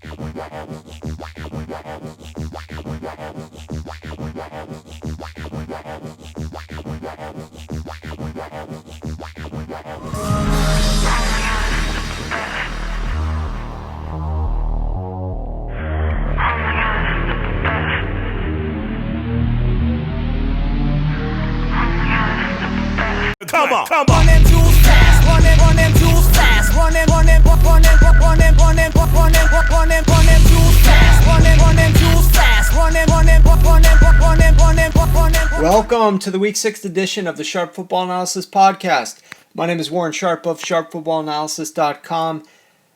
Come on. Run them jewels fast, run them jewels fast, run them jewels fast, run them jewels fast, Welcome to the Week 6 edition of the Sharp Football Analysis Podcast. My name is Warren Sharp of sharpfootballanalysis.com.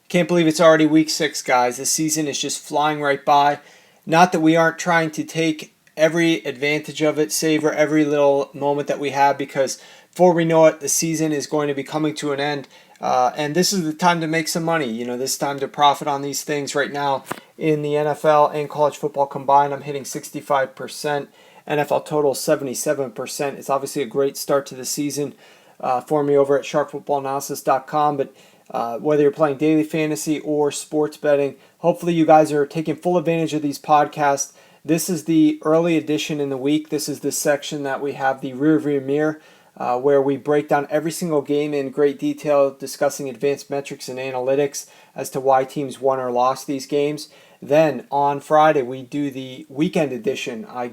Can't believe it's already Week 6, guys. This season is just flying right by. Not that we aren't trying to take every advantage of it, savor every little moment that we have, because before we know it, the season is going to be coming to an end. And this is the time to make some money. You know, this is time to profit on these things. Right now in the NFL and college football combined, I'm hitting 65%. NFL total 77%. It's obviously a great start to the season for me over at sharpfootballanalysis.com. But whether you're playing daily fantasy or sports betting, hopefully you guys are taking full advantage of these podcasts. This is the early edition in the week. This is the section that we have the rearview mirror, where we break down every single game in great detail, discussing advanced metrics and analytics as to why teams won or lost these games. Then on Friday, we do the weekend edition. I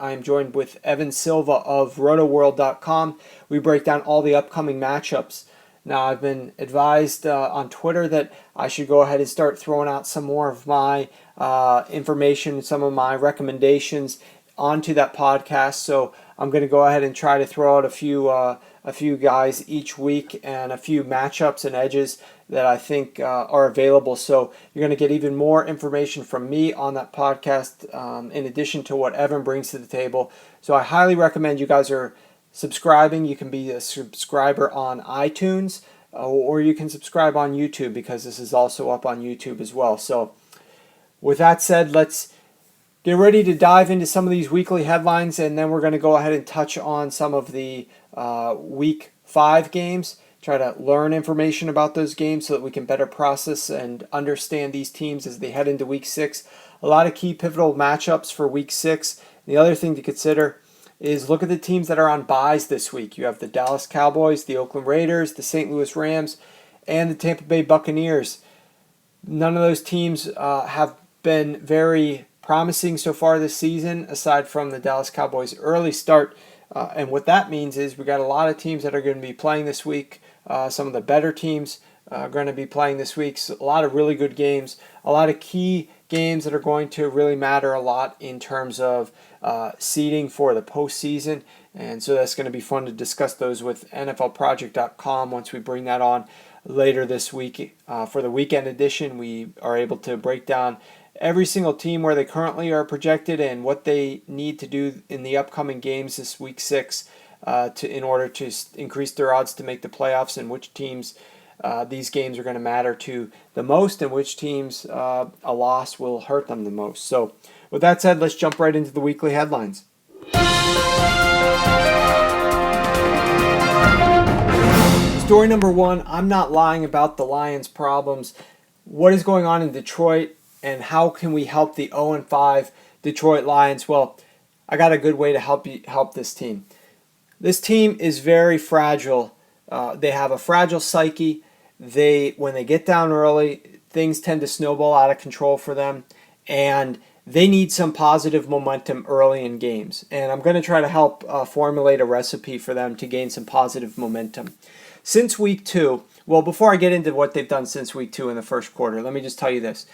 am joined with Evan Silva of rotoworld.com. We break down all the upcoming matchups. Now, I've been advised on Twitter that I should go ahead and start throwing out some more of my information, some of my recommendations onto that podcast. So I'm going to go ahead and try to throw out a few guys each week and a few matchups and edges that I think are available. So you're going to get even more information from me on that podcast in addition to what Evan brings to the table. So I highly recommend you guys are subscribing. You can be a subscriber on iTunes or you can subscribe on YouTube, because this is also up on YouTube as well. So with that said, let's get ready to dive into some of these weekly headlines, and then we're going to go ahead and touch on some of the Week 5 games, try to learn information about those games so that we can better process and understand these teams as they head into Week 6. A lot of key pivotal matchups for Week 6. The other thing to consider is look at the teams that are on byes this week. You have the Dallas Cowboys, the Oakland Raiders, the St. Louis Rams, and the Tampa Bay Buccaneers. None of those teams have been very promising so far this season, aside from the Dallas Cowboys' early start. And what that means is we got a lot of teams that are going to be playing this week. Some of the better teams are going to be playing this week. So a lot of really good games, a lot of key games that are going to really matter a lot in terms of seeding for the postseason. And so that's going to be fun to discuss those with NFLproject.com once we bring that on later this week. For the weekend edition, we are able to break down every single team where they currently are projected and what they need to do in the upcoming games this Week 6 in order to increase their odds to make the playoffs, and which teams these games are going to matter to the most, and which teams a loss will hurt them the most. So with that said, let's jump right into the weekly headlines. Story number 1, I'm not lying about the Lions' problems. What is going on in Detroit, and how can we help the 0-5 Detroit Lions? Well, I got a good way to help this team. This team is very fragile. They have a fragile psyche. When they get down early, things tend to snowball out of control for them, and they need some positive momentum early in games. And I'm going to try to help formulate a recipe for them to gain some positive momentum. Since Week 2, well, before I get into what they've done since Week 2 in the first quarter, let me just tell you this.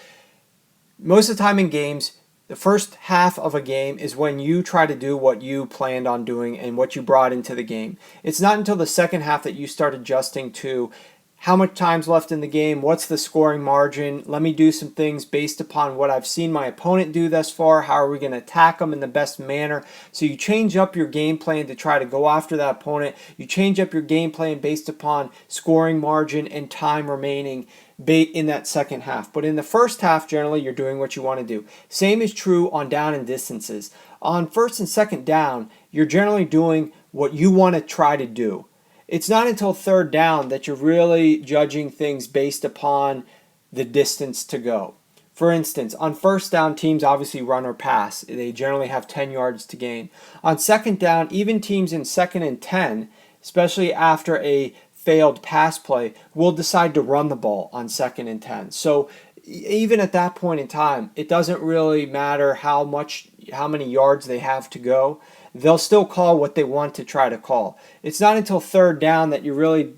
Most of the time in games, the first half of a game is when you try to do what you planned on doing and what you brought into the game. It's not until the second half that you start adjusting to how much time's left in the game, what's the scoring margin, let me do some things based upon what I've seen my opponent do thus far, how are we going to attack them in the best manner. So you change up your game plan to try to go after that opponent. You change up your game plan based upon scoring margin and time remaining in that second half. But in the first half, generally, you're doing what you want to do. Same is true on down and distances. On first and second down, you're generally doing what you want to try to do. It's not until third down that you're really judging things based upon the distance to go. For instance, on first down, teams obviously run or pass. They generally have 10 yards to gain. On second down, even teams in second and 10, especially after a failed pass play, will decide to run the ball on second and 10. So even at that point in time, it doesn't really matter how many yards they have to go. They'll still call what they want to try to call. It's not until third down that you're really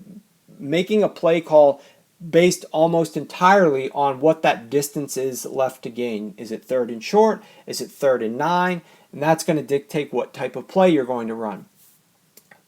making a play call based almost entirely on what that distance is left to gain. Is it third and short? Is it third and 9? And that's going to dictate what type of play you're going to run.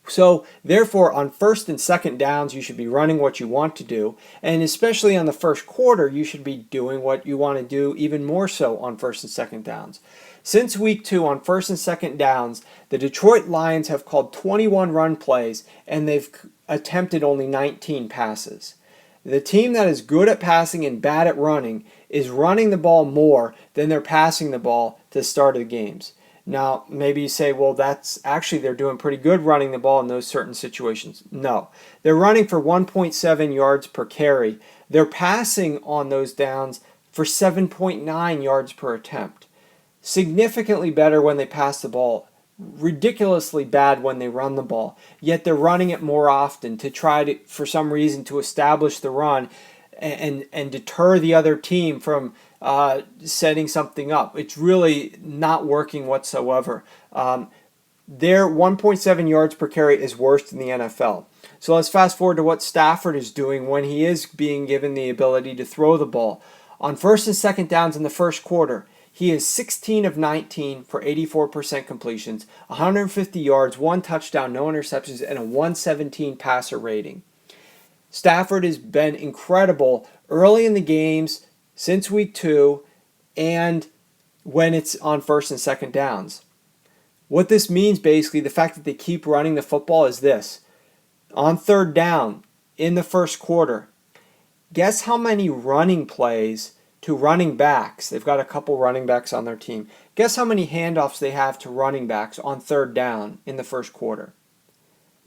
So therefore, on first and second downs, you should be running what you want to do. And especially on the first quarter, you should be doing what you want to do even more so on first and second downs. Since week 2 on first and second downs, the Detroit Lions have called 21 run plays and they've attempted only 19 passes. The team that is good at passing and bad at running is running the ball more than they're passing the ball to the start of the games. Now, maybe you say, well, they're doing pretty good running the ball in those certain situations. No. They're running for 1.7 yards per carry. They're passing on those downs for 7.9 yards per attempt. Significantly better when they pass the ball. Ridiculously bad when they run the ball, yet they're running it more often to try to, for some reason, to establish the run and deter the other team from setting something up. It's really not working whatsoever. Their 1.7 yards per carry is worst in the NFL. So let's fast forward to what Stafford is doing when he is being given the ability to throw the ball. On first and second downs in the first quarter, he is 16 of 19 for 84% completions, 150 yards, 1 touchdown, no interceptions, and a 117 passer rating. Stafford has been incredible early in the games since week 2 and when it's on first and second downs. What this means, basically, the fact that they keep running the football is this. On third down in the first quarter, guess how many running plays to running backs? They've got a couple running backs on their team. Guess how many handoffs they have to running backs on third down in the first quarter?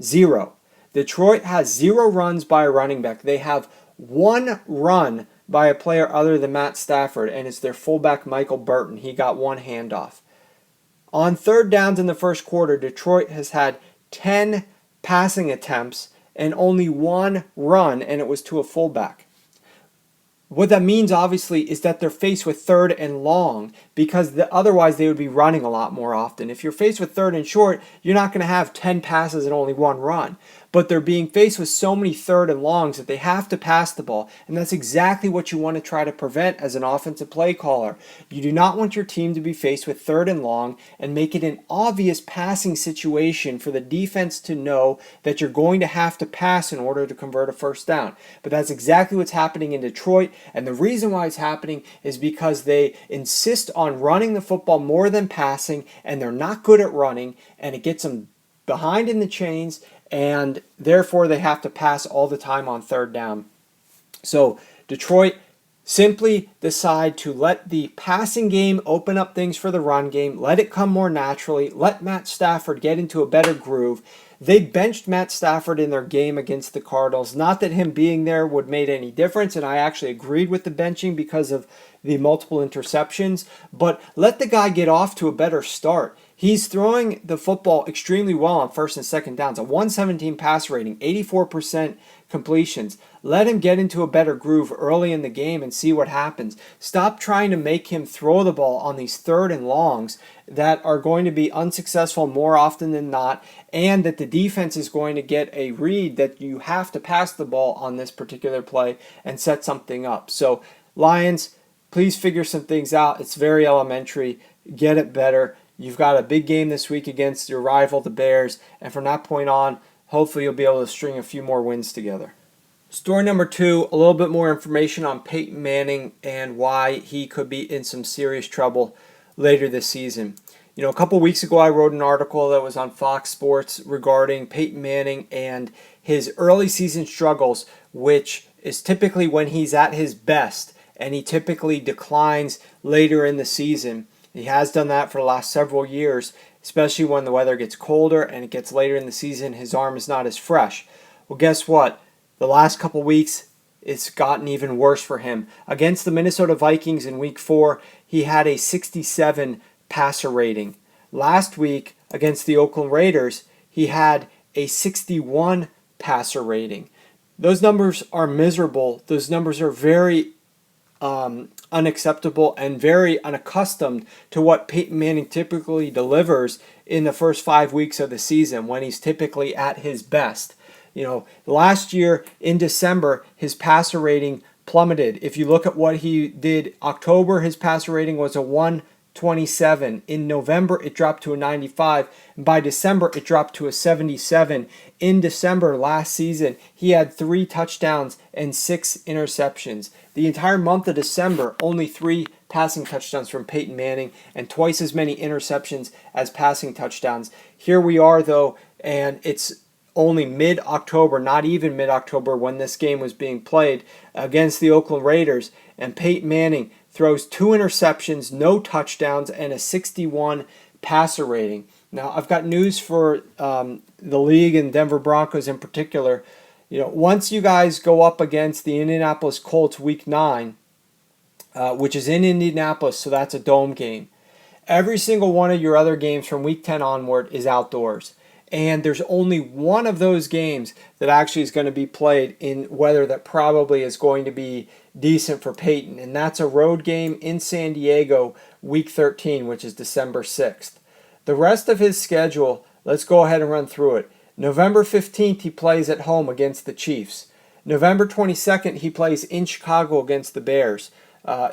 0. Detroit has 0 runs by a running back. They have 1 run by a player other than Matt Stafford, and it's their fullback Michael Burton. He got 1 handoff. On third downs in the first quarter, Detroit has had 10 passing attempts and only 1 run, and it was to a fullback. What that means, obviously, is that they're faced with third and long because otherwise they would be running a lot more often. If you're faced with third and short, you're not going to have 10 passes and only 1 run. But they're being faced with so many third and longs that they have to pass the ball. And that's exactly what you want to try to prevent as an offensive play caller. You do not want your team to be faced with third and long and make it an obvious passing situation for the defense to know that you're going to have to pass in order to convert a first down. But that's exactly what's happening in Detroit. And the reason why it's happening is because they insist on running the football more than passing, and they're not good at running, and it gets them behind in the chains, and therefore they have to pass all the time on third down. So Detroit simply decide to let the passing game open up things for the run game, let it come more naturally, let Matt Stafford get into a better groove. They benched Matt Stafford in their game against the Cardinals. Not that him being there would make any difference, and I actually agreed with the benching because of the multiple interceptions, but let the guy get off to a better start. He's throwing the football extremely well on first and second downs. A 117 pass rating, 84% completions. Let him get into a better groove early in the game and see what happens. Stop trying to make him throw the ball on these third and longs that are going to be unsuccessful more often than not, and that the defense is going to get a read that you have to pass the ball on this particular play and set something up. So, Lions, please figure some things out. It's very elementary. Get it better. You've got a big game this week against your rival, the Bears, and from that point on, hopefully you'll be able to string a few more wins together. Story number 2, a little bit more information on Peyton Manning and why he could be in some serious trouble later this season. A couple weeks ago I wrote an article that was on Fox Sports regarding Peyton Manning and his early season struggles, which is typically when he's at his best, and he typically declines later in the season. He has done that for the last several years, especially when the weather gets colder and it gets later in the season, his arm is not as fresh. Well, guess what? The last couple weeks, it's gotten even worse for him. Against the Minnesota Vikings in week 4, he had a 67 passer rating. Last week against the Oakland Raiders, he had a 61 passer rating. Those numbers are miserable. Those numbers are very unacceptable and very unaccustomed to what Peyton Manning typically delivers in the first 5 weeks of the season when he's typically at his best. Last year in December, his passer rating plummeted. If you look at what he did, October, his passer rating was a 127. In November, it dropped to a 95. And by December, it dropped to a 77. In December last season, he had 3 touchdowns and 6 interceptions. The entire month of December, only 3 passing touchdowns from Peyton Manning and twice as many interceptions as passing touchdowns. Here we are, though, and it's only mid-October, not even mid-October, when this game was being played against the Oakland Raiders, and Peyton Manning throws 2 interceptions, no touchdowns, and a 61 passer rating. Now, I've got news for the league and Denver Broncos in particular. Once you guys go up against the Indianapolis Colts week 9, which is in Indianapolis, so that's a dome game, every single one of your other games from week 10 onward is outdoors. And there's only one of those games that actually is going to be played in weather that probably is going to be decent for Peyton. And that's a road game in San Diego, week 13, which is December 6th. The rest of his schedule, let's go ahead and run through it. November 15th, he plays at home against the Chiefs. November 22nd, he plays in Chicago against the Bears.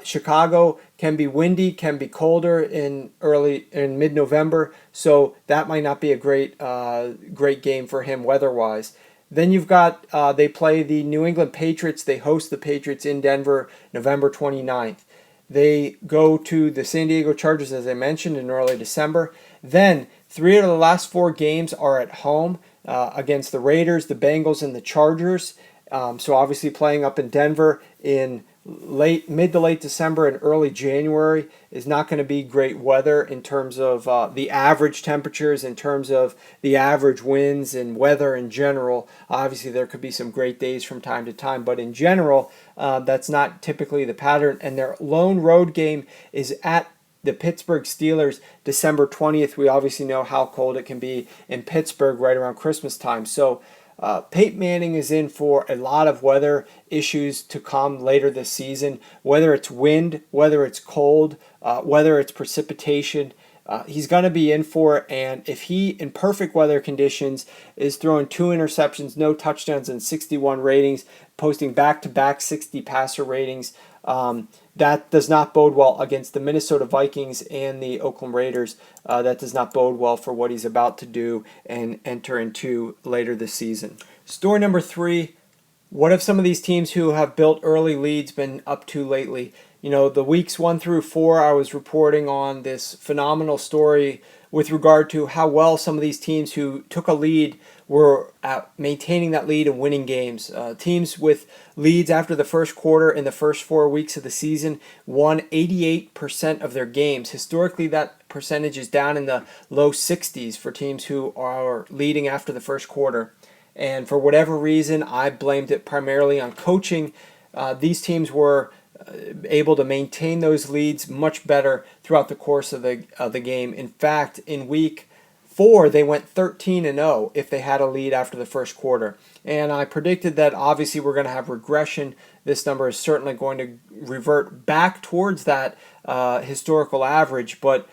Chicago can be windy, can be colder in mid-November, so that might not be a great game for him weather-wise. Then you've got they play the New England Patriots. They host the Patriots in Denver, November 29th. They go to the San Diego Chargers, as I mentioned, in early December. Then 3 out of the last 4 games are at home against the Raiders, the Bengals, and the Chargers. So obviously playing up in Denver in mid to late December and early January is not going to be great weather in terms of the average temperatures, in terms of the average winds and weather in general. Obviously, there could be some great days from time to time, but in general, that's not typically the pattern. And their lone road game is at the Pittsburgh Steelers, December 20th. We obviously know how cold it can be in Pittsburgh right around Christmas time. So Peyton Manning is in for a lot of weather issues to come later this season, whether it's wind, whether it's cold, whether it's precipitation. He's going to be in for it, and if he, in perfect weather conditions, is throwing 2 interceptions, no touchdowns, and 61 ratings, posting back-to-back 60 passer ratings, that does not bode well against the Minnesota Vikings and the Oakland Raiders. That does not bode well for what he's about to do and enter into later this season. Story number 3, what have some of these teams who have built early leads been up to lately? The weeks 1 through 4, I was reporting on this phenomenal story with regard to how well some of these teams who took a lead were at maintaining that lead and winning games. Teams with leads after the first quarter in the first 4 weeks of the season won 88% of their games. Historically, that percentage is down in the low 60s for teams who are leading after the first quarter. And for whatever reason, I blamed it primarily on coaching. These teams were able to maintain those leads much better throughout the course of the game. In fact, in week 4, they went 13-0 if they had a lead after the first quarter. And I predicted that obviously we're going to have regression. This number is certainly going to revert back towards that historical average, but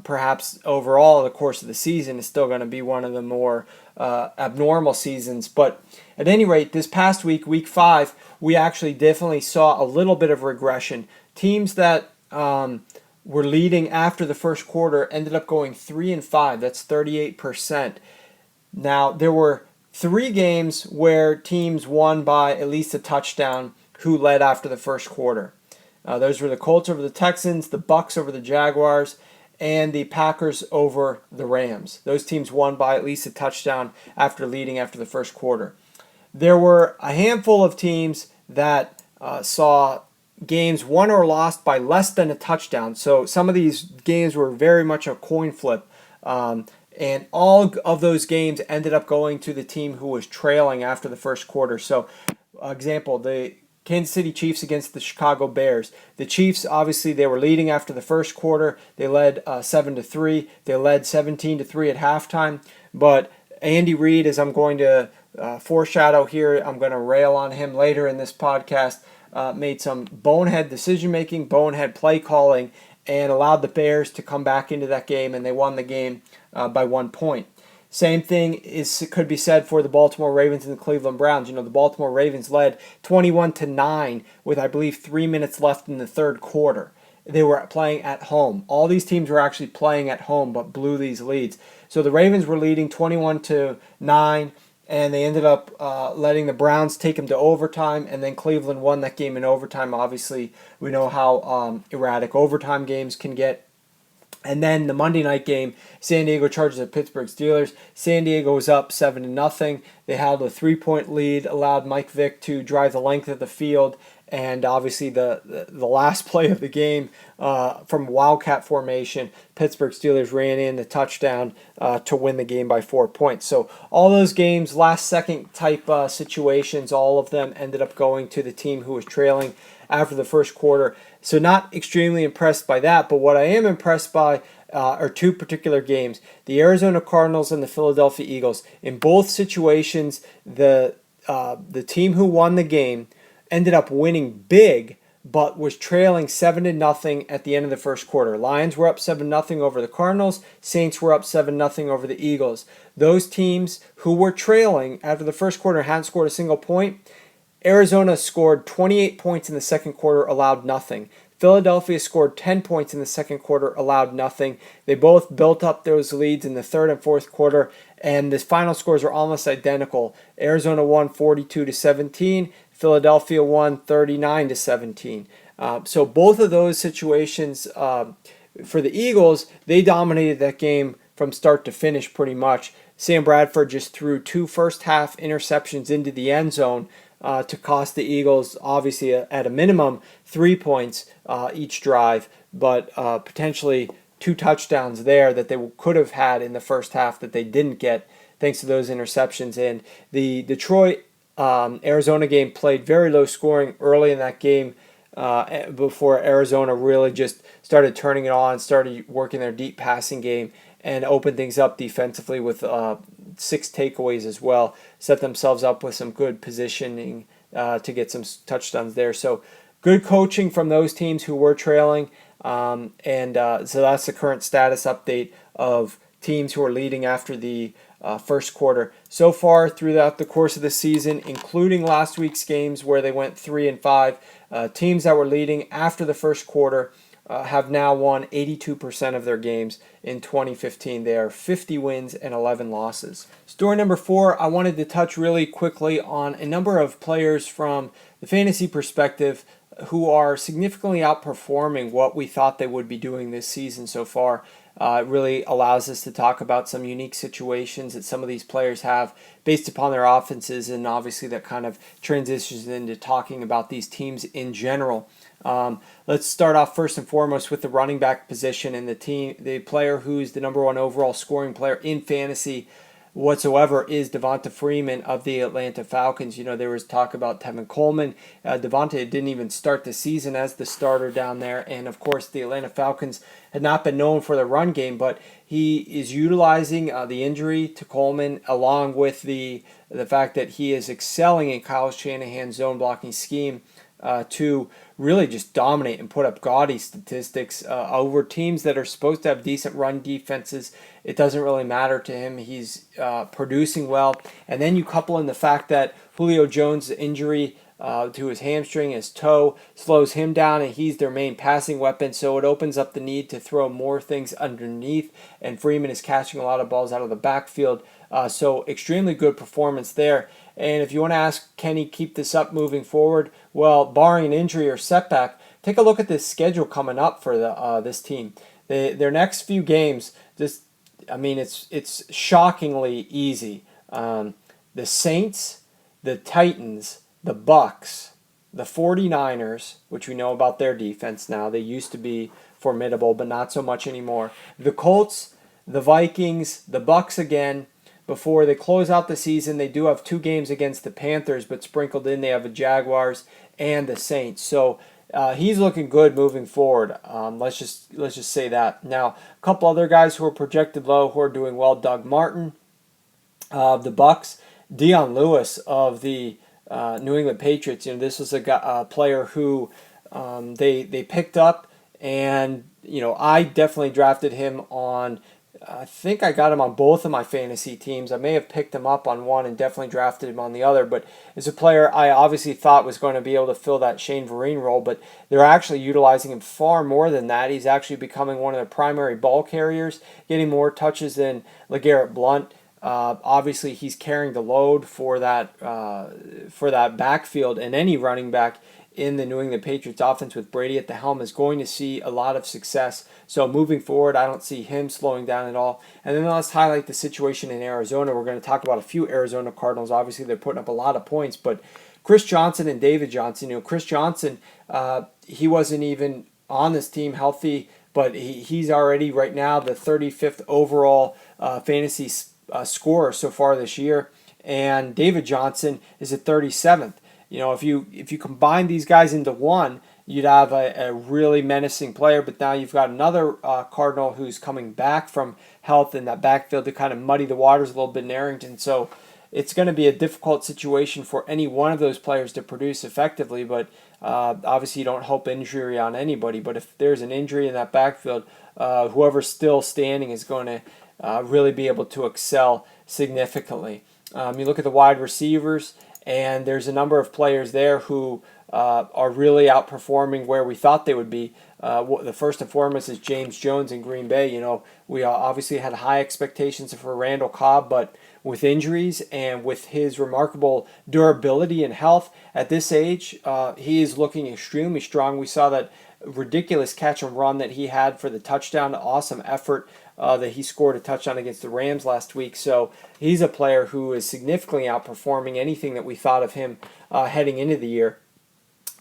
perhaps overall the course of the season is still going to be one of the more abnormal seasons. But at any rate, this past week, week 5, we actually definitely saw a little bit of regression. Teams that were leading after the first quarter ended up going 3-5. That's 38%. Now, there were 3 games where teams won by at least a touchdown who led after the first quarter. Those were the Colts over the Texans, the Bucs over the Jaguars, and the Packers over the Rams. Those teams won by at least a touchdown after leading after the first quarter. There were a handful of teams that saw games won or lost by less than a touchdown. So some of these games were very much a coin flip. And all of those games ended up going to the team who was trailing after the first quarter. So, example, the Kansas City Chiefs against the Chicago Bears. The Chiefs, obviously, they were leading after the first quarter. They led 7-3. They led 17-3 at halftime. But Andy Reid, as I'm going to foreshadow here, I'm going to rail on him later in this podcast, made some bonehead decision-making, bonehead play calling, and allowed the Bears to come back into that game, and they won the game by 1 point. Same thing could be said for the Baltimore Ravens and the Cleveland Browns. The Baltimore Ravens led 21-9 with, I believe, 3 minutes left in the third quarter. They were playing at home. All these teams were actually playing at home but blew these leads. So the Ravens were leading 21-9, and they ended up letting the Browns take them to overtime, and then Cleveland won that game in overtime. Obviously, we know how erratic overtime games can get. And then the Monday night game, San Diego Chargers at Pittsburgh Steelers. San Diego was up 7-0. They held a 3-point lead, allowed Mike Vick to drive the length of the field, and obviously the last play of the game from Wildcat formation, Pittsburgh Steelers ran in the touchdown to win the game by 4 points. So all those games, last second type situations, all of them ended up going to the team who was trailing after the first quarter. So not extremely impressed by that, but what I am impressed by are two particular games. The Arizona Cardinals and the Philadelphia Eagles. In both situations, the team who won the game ended up winning big, but was trailing 7-0 at the end of the first quarter. Lions were up 7-0 over the Cardinals. Saints were up 7-0 over the Eagles. Those teams who were trailing after the first quarter hadn't scored a single point. Arizona scored 28 points in the second quarter, allowed nothing. Philadelphia scored 10 points in the second quarter, allowed nothing. They both built up those leads in the third and fourth quarter, and the final scores are almost identical. Arizona won 42-17. Philadelphia won 39-17. So both of those situations for the Eagles, they dominated that game from start to finish pretty much. Sam Bradford just threw 2 first-half interceptions into the end zone to cost the Eagles, obviously, at a minimum, 3 points each drive, but potentially 2 touchdowns there that they could have had in the first half that they didn't get thanks to those interceptions. And the Detroit Arizona game played very low scoring early in that game before Arizona really just started turning it on, started working their deep passing game, and opened things up defensively with 6 takeaways as well. Set themselves up with some good positioning to get some touchdowns there. So good coaching from those teams who were trailing. So that's the current status update of teams who are leading after the first quarter. So far throughout the course of the season, including last week's games where they went 3-5, teams that were leading after the first quarter have now won 82% of their games in 2015. They are 50 wins and 11 losses. Story number 4, I wanted to touch really quickly on a number of players from the fantasy perspective who are significantly outperforming what we thought they would be doing this season so far. It really allows us to talk about some unique situations that some of these players have based upon their offenses, and obviously that kind of transitions into talking about these teams in general. Let's start off first and foremost with the running back position, and the player who's the number 1 overall scoring player in fantasy whatsoever is Devonta Freeman of the Atlanta Falcons. There was talk about Tevin Coleman. Devonta didn't even start the season as the starter down there, and of course the Atlanta Falcons had not been known for the run game, but he is utilizing the injury to Coleman along with the fact that he is excelling in Kyle Shanahan's zone blocking scheme to really just dominate and put up gaudy statistics over teams that are supposed to have decent run defenses. It doesn't really matter to him. He's producing well. And then you couple in the fact that Julio Jones' injury to his hamstring, his toe, slows him down, and he's their main passing weapon, so it opens up the need to throw more things underneath, and Freeman is catching a lot of balls out of the backfield. So extremely good performance there. And if you want to ask, can he keep this up moving forward? Well, barring an injury or setback, take a look at this schedule coming up for this team. Their next few games, it's shockingly easy. The Saints, the Titans, the Bucks, the 49ers, which we know about their defense now. They used to be formidable, but not so much anymore. The Colts, the Vikings, the Bucks again. Before they close out the season, they do have 2 games against the Panthers, but sprinkled in they have the Jaguars and the Saints. So he's looking good moving forward. Let's just say that. Now, a couple other guys who are projected low who are doing well: Doug Martin of the Bucks, Dion Lewis of the New England Patriots. This was a player who they picked up, and I definitely drafted him on. I think I got him on both of my fantasy teams. I may have picked him up on one and definitely drafted him on the other, but as a player I obviously thought was going to be able to fill that Shane Vereen role, but they're actually utilizing him far more than that. He's actually becoming one of their primary ball carriers, getting more touches than LeGarrette Blount. Obviously, he's carrying the load for that backfield, and any running back in the New England Patriots offense with Brady at the helm is going to see a lot of success. So moving forward, I don't see him slowing down at all. And then let's highlight the situation in Arizona. We're going to talk about a few Arizona Cardinals. Obviously, they're putting up a lot of points, but Chris Johnson and David Johnson. Chris Johnson, he wasn't even on this team healthy, but he's already right now the 35th overall fantasy scorer so far this year, and David Johnson is at 37th. If you combine these guys into one, you'd have a really menacing player. But now you've got another Cardinal who's coming back from health in that backfield to kind of muddy the waters a little bit in Arrington. So it's going to be a difficult situation for any one of those players to produce effectively. But obviously you don't hope injury on anybody. But if there's an injury in that backfield, whoever's still standing is going to really be able to excel significantly. You look at the wide receivers, and there's a number of players there who are really outperforming where we thought they would be. The first and foremost is James Jones in Green Bay. We obviously had high expectations for Randall Cobb, but with injuries and with his remarkable durability and health at this age, he is looking extremely strong. We saw that ridiculous catch and run that he had for the touchdown, awesome effort that he scored a touchdown against the Rams last week. So he's a player who is significantly outperforming anything that we thought of him heading into the year.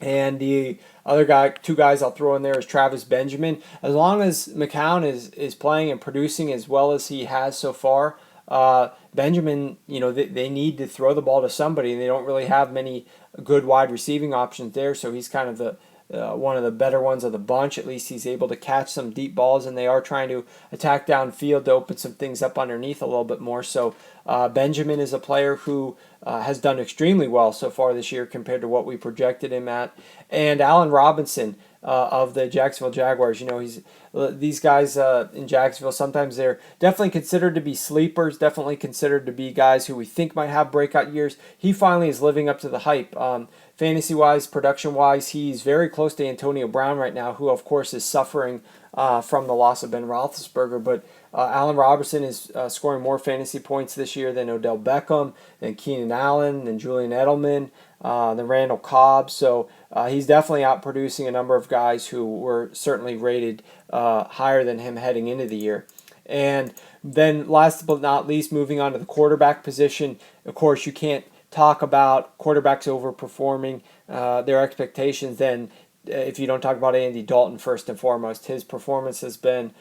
And the other two guys I'll throw in there is Travis Benjamin. As long as McCown is playing and producing as well as he has so far, Benjamin, they need to throw the ball to somebody, and they don't really have many good wide receiving options there. So he's kind of the one of the better ones of the bunch. At least he's able to catch some deep balls, and they are trying to attack downfield to open some things up underneath a little bit more. So Benjamin is a player who has done extremely well so far this year compared to what we projected him at. And Allen Robinson of the Jacksonville Jaguars. These guys in Jacksonville, sometimes they're definitely considered to be sleepers, definitely considered to be guys who we think might have breakout years. He finally is living up to the hype. Fantasy-wise, production-wise, he's very close to Antonio Brown right now, who, of course, is suffering from the loss of Ben Roethlisberger. But Allen Robinson is scoring more fantasy points this year than Odell Beckham, than Keenan Allen, than Julian Edelman, than Randall Cobb. So he's definitely outproducing a number of guys who were certainly rated higher than him heading into the year. And then last but not least, moving on to the quarterback position, of course, you can't talk about quarterbacks overperforming their expectations then if you don't talk about Andy Dalton first and foremost. His performance has been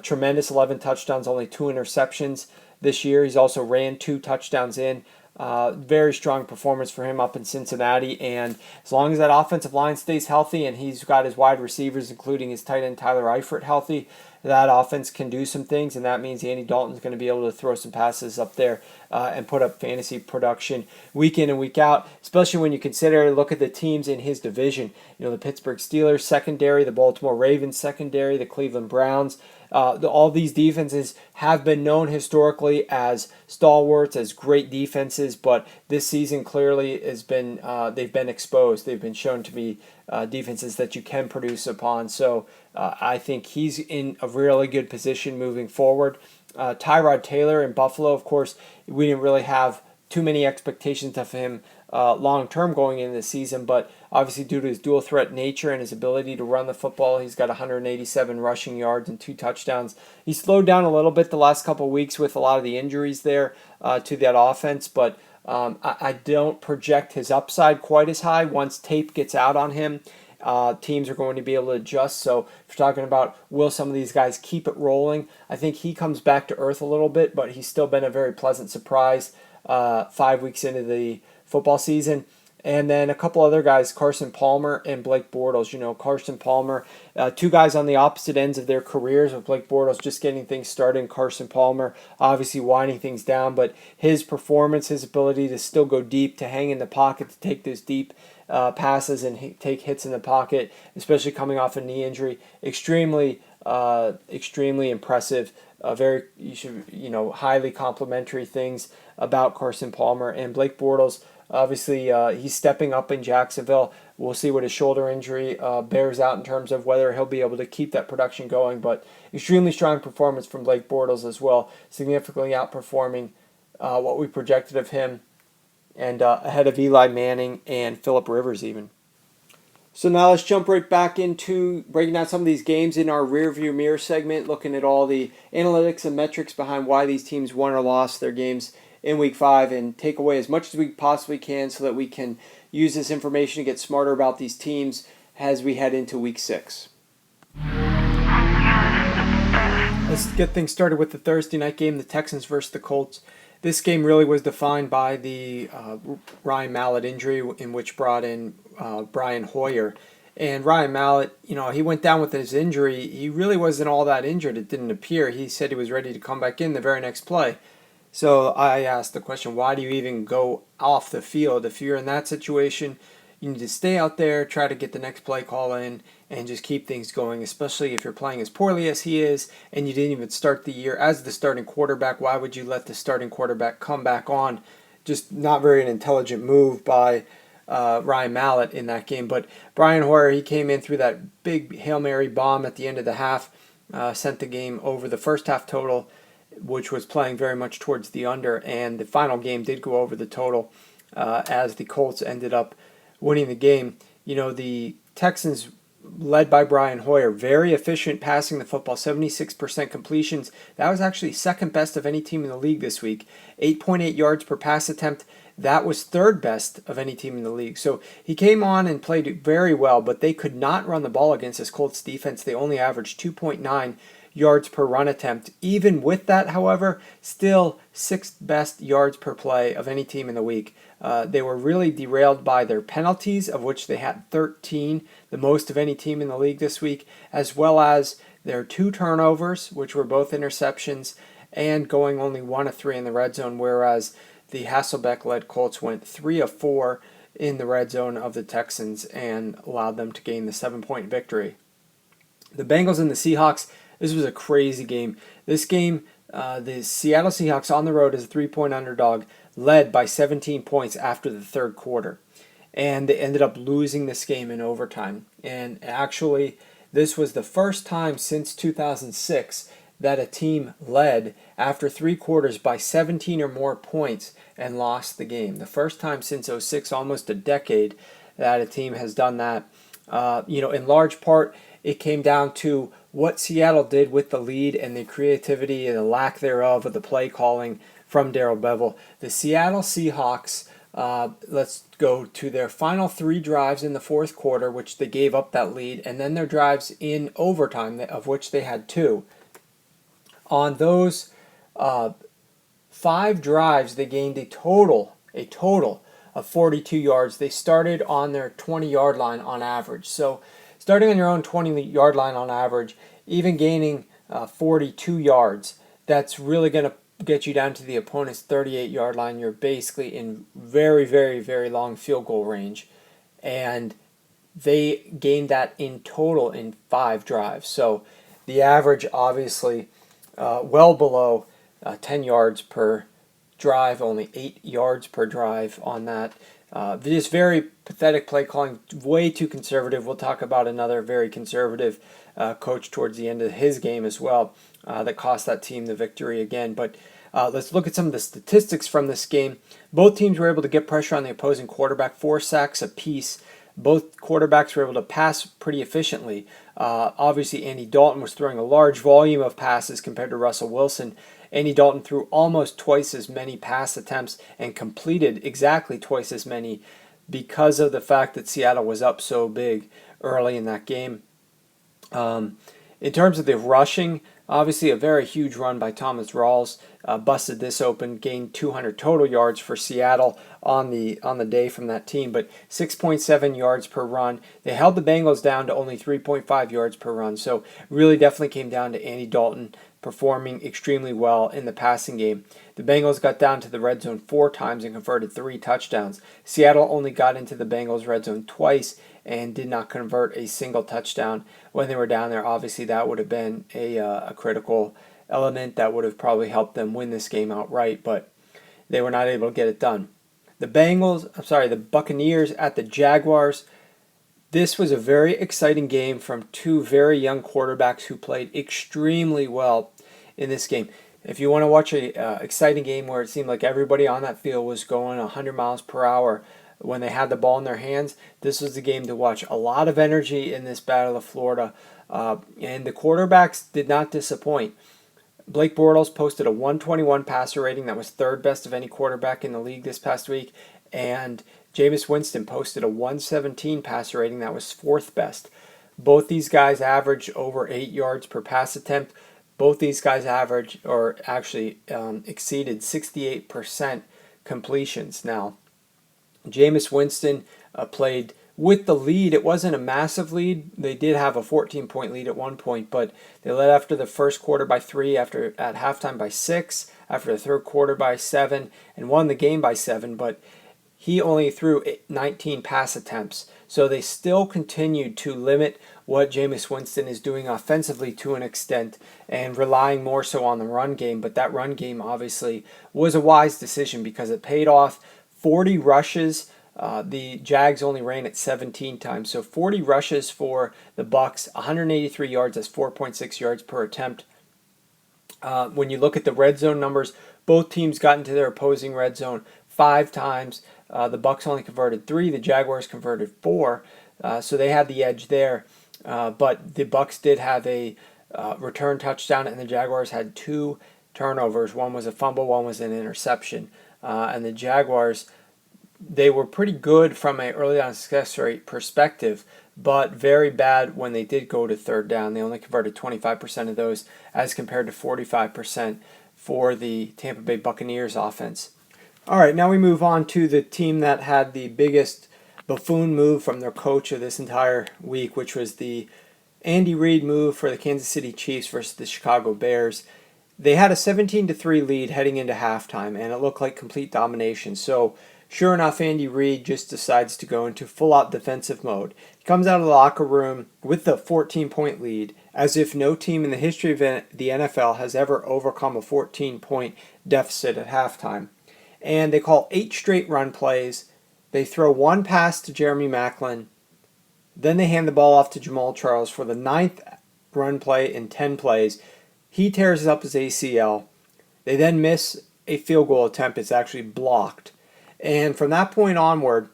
tremendous. 11 touchdowns, only 2 interceptions this year. He's also ran 2 touchdowns in. Very strong performance for him up in Cincinnati, and as long as that offensive line stays healthy and he's got his wide receivers, including his tight end Tyler Eifert, healthy, that offense can do some things, and that means Andy Dalton's going to be able to throw some passes up there and put up fantasy production week in and week out, especially when you look at the teams in his division. The Pittsburgh Steelers secondary, the Baltimore Ravens secondary, the Cleveland Browns. All these defenses have been known historically as stalwarts, as great defenses, but this season clearly has been they've been exposed. They've been shown to be defenses that you can produce upon. So I think he's in a really good position moving forward. Tyrod Taylor in Buffalo, of course, we didn't really have too many expectations of him long term going into the season, but obviously due to his dual threat nature and his ability to run the football, he's got 187 rushing yards and 2 touchdowns. He slowed down a little bit the last couple of weeks with a lot of the injuries there to that offense, but I don't project his upside quite as high. Once tape gets out on him, teams are going to be able to adjust. So if you're talking about will some of these guys keep it rolling, I think he comes back to earth a little bit, but he's still been a very pleasant surprise 5 weeks into the football season. And then a couple other guys, Carson Palmer and Blake Bortles. Carson Palmer, two guys on the opposite ends of their careers, with Blake Bortles just getting things started, and Carson Palmer obviously winding things down. But his performance, his ability to still go deep, to hang in the pocket, to take those deep passes and take hits in the pocket, especially coming off a knee injury, extremely impressive. Highly complimentary things about Carson Palmer and Blake Bortles. Obviously, he's stepping up in Jacksonville. We'll see what his shoulder injury bears out in terms of whether he'll be able to keep that production going. But extremely strong performance from Blake Bortles as well, significantly outperforming what we projected of him, and ahead of Eli Manning and Phillip Rivers even. So now let's jump right back into breaking down some of these games in our rearview mirror segment, looking at all the analytics and metrics behind why these teams won or lost their games in Week 5, and take away as much as we possibly can so that we can use this information to get smarter about these teams as we head into Week 6. Let's get things started with the Thursday night game, the Texans versus the Colts. This game really was defined by the Ryan Mallett injury, in which brought in Brian Hoyer. And Ryan Mallett, he went down with his injury. He really wasn't all that injured, it didn't appear. He said he was ready to come back in the very next play. So I asked the question, why do you even go off the field? If you're in that situation, you need to stay out there, try to get the next play call in, and just keep things going, especially if you're playing as poorly as he is, and you didn't even start the year as the starting quarterback. Why would you let the starting quarterback come back on? Just not very an intelligent move by Ryan Mallett in that game. But Brian Hoyer, he came in through that big Hail Mary bomb at the end of the half, sent the game over the first half total, which was playing very much towards the under, and the final game did go over the total as the Colts ended up winning the game. The Texans, led by Brian Hoyer, very efficient passing the football, 76% completions. That was actually second best of any team in the league this week. 8.8 yards per pass attempt. That was third best of any team in the league. So he came on and played very well, but they could not run the ball against this Colts defense. They only averaged 2.9 yards per run attempt. Even with that, however, still sixth best yards per play of any team in the week. They were really derailed by their penalties, of which they had 13, the most of any team in the league this week, as well as their 2 turnovers, which were both interceptions, and going only 1 of 3 in the red zone, whereas the Hasselbeck-led Colts went 3 of 4 in the red zone of the Texans and allowed them to gain the 7-point victory. The Bengals and the Seahawks, this was a crazy game. This game, the Seattle Seahawks on the road as a 3-point underdog, led by 17 points after the third quarter. And they ended up losing this game in overtime. And actually, this was the first time since 2006 that a team led after 3 quarters by 17 or more points and lost the game. The first time since 06, almost a decade, that a team has done that. In large part, it came down to what Seattle did with the lead and the creativity and the lack thereof of the play calling from Darrell Bevell. The Seattle Seahawks, let's go to their final 3 drives in the fourth quarter, which they gave up that lead, and then their drives in overtime, of which they had 2. On those 5 drives, they gained a total of 42 yards. They started on their 20-yard line on average. So starting on your own 20-yard line on average, even gaining 42 yards, that's really going to get you down to the opponent's 38-yard line. You're basically in very, very, very long field goal range. And they gained that in total in 5 drives. So the average, obviously, well below 10 yards per drive, only 8 yards per drive on that. This very pathetic play calling, way too conservative. We'll talk about another very conservative coach towards the end of his game as well that cost that team the victory again. But let's look at some of the statistics from this game. Both teams were able to get pressure on the opposing quarterback, 4 sacks apiece. Both quarterbacks were able to pass pretty efficiently. Obviously, Andy Dalton was throwing a large volume of passes compared to Russell Wilson. Andy Dalton threw almost twice as many pass attempts and completed exactly twice as many because of the fact that Seattle was up so big early in that game. In terms of the rushing, Obviously, a very huge run by Thomas Rawls busted this open, gained 200 total yards for Seattle on the day from that team, but 6.7 yards per run. They held the Bengals down to only 3.5 yards per run, so really definitely came down to Andy Dalton performing extremely well in the passing game. The Bengals got down to the red zone 4 times and converted 3 touchdowns. Seattle only got into the Bengals red zone twice and did not convert a single touchdown when they were down there. Obviously, that would have been a critical element that would have probably helped them win this game outright, but they were not able to get it done. The Buccaneers at the Jaguars. This was a very exciting game from two very young quarterbacks who played extremely well in this game. If you want to watch a exciting game where it seemed like everybody on that field was going 100 miles per hour when they had the ball in their hands, this was the game to watch. A lot of energy in this Battle of Florida, and the quarterbacks did not disappoint. Blake Bortles posted a 121 passer rating. That was third best of any quarterback in the league this past week. And Jameis Winston posted a 117 passer rating. That was fourth best. Both these guys averaged over 8 yards per pass attempt. Both these guys exceeded 68% completions. Now, Jameis Winston played with the lead. It wasn't a massive lead. They did have a 14-point lead at one point, but they led after the first quarter by 3, at halftime by 6, after the third quarter by 7, and won the game by 7, but he only threw 19 pass attempts. So they still continued to limit what Jameis Winston is doing offensively to an extent and relying more so on the run game. But that run game obviously was a wise decision because it paid off. 40 rushes. The Jags only ran it 17 times. So 40 rushes for the Bucs, 183 yards. That's 4.6 yards per attempt. When you look at the red zone numbers, both teams got into their opposing red zone 5 times. The Bucs only converted 3. The Jaguars converted 4. So they had the edge there. But the Bucs did have a return touchdown, and the Jaguars had 2 turnovers. One was a fumble, one was an interception. And the Jaguars, they were pretty good from an early on success rate perspective, but very bad when they did go to third down. They only converted 25% of those as compared to 45% for the Tampa Bay Buccaneers offense. All right, now we move on to the team that had the biggest buffoon move from their coach of this entire week, which was the Andy Reid move for the Kansas City Chiefs versus the Chicago Bears. They had a 17-3 lead heading into halftime, and it looked like complete domination. So, sure enough, Andy Reid just decides to go into full-out defensive mode. He comes out of the locker room with the 14-point lead, as if no team in the history of the NFL has ever overcome a 14-point deficit at halftime. And they call 8 straight run plays. They throw 1 pass to Jeremy Maclin. Then they hand the ball off to Jamaal Charles for the 9th run play in 10 plays. He tears up his ACL. They then miss a field goal attempt. It's actually blocked. And from that point onward,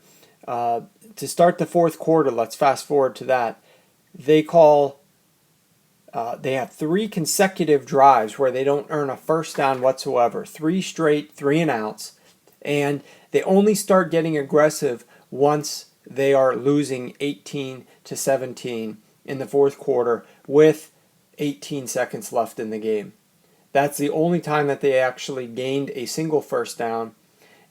to start the fourth quarter, let's fast forward to that, they have 3 consecutive drives where they don't earn a first down whatsoever. 3 straight 3-and-outs. And they only start getting aggressive once they are losing 18-17 in the fourth quarter with 18 seconds left in the game. That's the only time that they actually gained a single first down,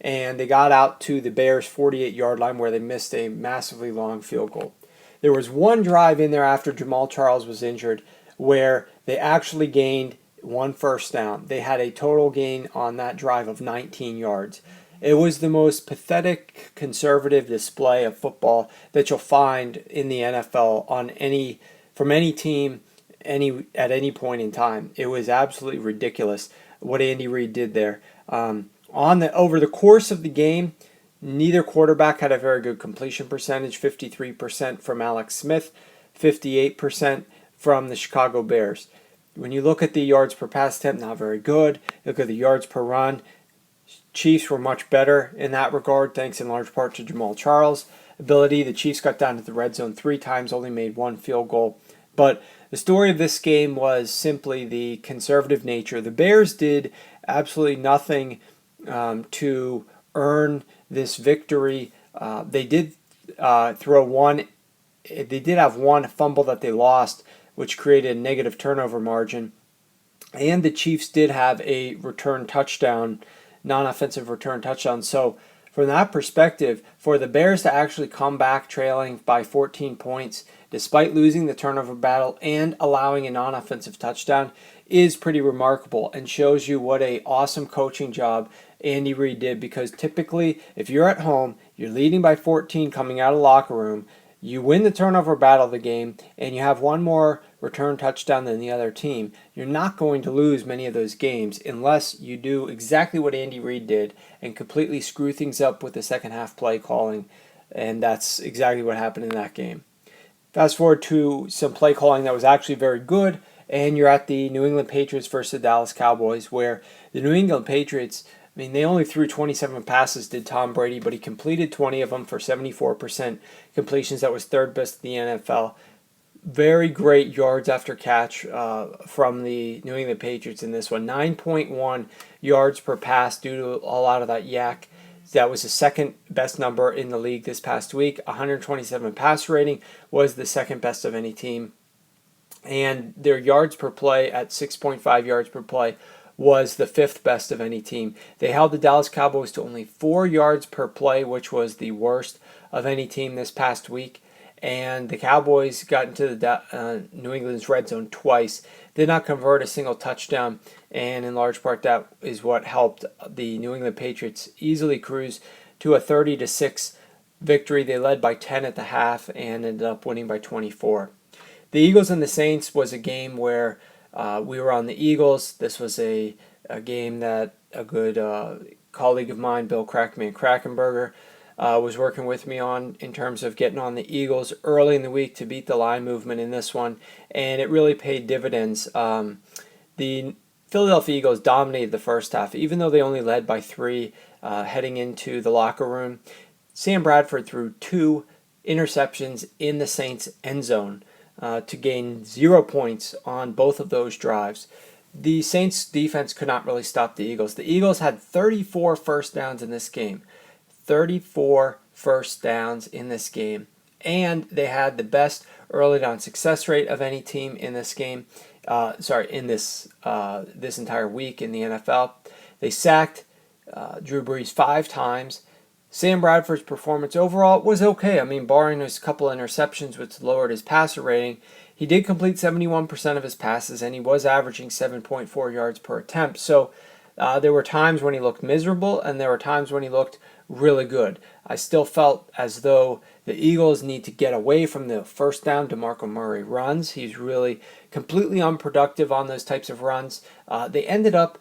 and they got out to the Bears' 48-yard line where they missed a massively long field goal. There was one drive in there after Jamaal Charles was injured where they actually gained 1 first down. They had a total gain on that drive of 19 yards. It was the most pathetic conservative display of football that you'll find in the NFL from any team at any point in time. It was absolutely ridiculous what Andy Reid did there. Over the course of the game, neither quarterback had a very good completion percentage. 53% from Alex Smith, 58% from the Chicago Bears. When you look at the yards per pass attempt, not very good. Look at the yards per run. Chiefs were much better in that regard, thanks in large part to Jamaal Charles' ability. The Chiefs got down to the red zone 3 times, only made 1 field goal. But the story of this game was simply the conservative nature. The Bears did absolutely nothing to earn this victory. They did throw one. They did have 1 fumble that they lost, which created a negative turnover margin. And the Chiefs did have a return touchdown, non-offensive return touchdown. So from that perspective, for the Bears to actually come back trailing by 14 points, despite losing the turnover battle and allowing a non-offensive touchdown, is pretty remarkable and shows you what a awesome coaching job Andy Reid did. Because typically, if you're at home, you're leading by 14 coming out of the locker room, you win the turnover battle of the game, and you have one more return touchdown than the other team, you're not going to lose many of those games unless you do exactly what Andy Reid did and completely screw things up with the second half play calling, and that's exactly what happened in that game. Fast forward to some play calling that was actually very good, and you're at the New England Patriots versus the Dallas Cowboys, where the New England Patriots, I mean, they only threw 27 passes, did Tom Brady, but he completed 20 of them for 74% completions. That was third best in the NFL. Very great yards after catch from the New England Patriots in this one. 9.1 yards per pass due to a lot of that yak. That was the second best number in the league this past week. 127 passer rating was the second best of any team. And their yards per play at 6.5 yards per play was the fifth best of any team. They held the Dallas Cowboys to only 4 yards per play, which was the worst of any team this past week. And the Cowboys got into the New England's red zone twice, did not convert a single touchdown, and in large part that is what helped the New England Patriots easily cruise to a 30-6 victory. They led by 10 at the half and ended up winning by 24. The Eagles and the Saints was a game where we were on the Eagles. This was a game that a good colleague of mine, Bill Crackman Krackenberger, was working with me on in terms of getting on the Eagles early in the week to beat the line movement in this one, and it really paid dividends. The Philadelphia Eagles dominated the first half, even though they only led by 3 heading into the locker room. Sam Bradford threw 2 interceptions in the Saints' end zone to gain 0 points on both of those drives. The Saints' defense could not really stop the Eagles. The Eagles had 34 first downs in this game. 34 first downs in this game. And they had the best early down success rate of any team in this game. In this entire week in the NFL. They sacked Drew Brees 5 times. Sam Bradford's performance overall was okay. I mean, barring his couple interceptions, which lowered his passer rating, he did complete 71% of his passes, and he was averaging 7.4 yards per attempt. So there were times when he looked miserable, and there were times when he looked really good. I still felt as though the Eagles need to get away from the first down DeMarco Murray runs. He's really completely unproductive on those types of runs. They ended up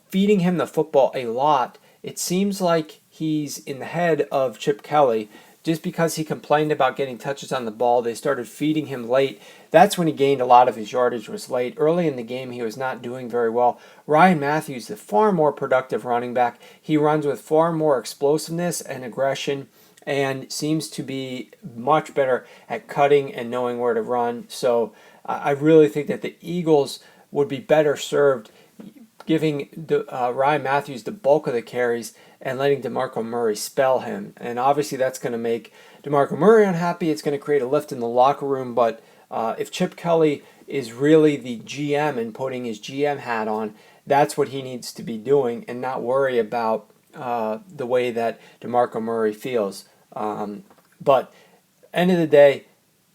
feeding him the football a lot. It seems like he's in the head of Chip Kelly. Just because he complained about getting touches on the ball, they started feeding him late. That's when he gained a lot of his yardage, was late. Early in the game, he was not doing very well. Ryan Matthews, the far more productive running back, he runs with far more explosiveness and aggression and seems to be much better at cutting and knowing where to run. So I really think that the Eagles would be better served giving Ryan Matthews the bulk of the carries and letting DeMarco Murray spell him. And obviously that's going to make DeMarco Murray unhappy. It's going to create a lift in the locker room. But if Chip Kelly is really the GM and putting his GM hat on, that's what he needs to be doing and not worry about the way that DeMarco Murray feels. But end of the day,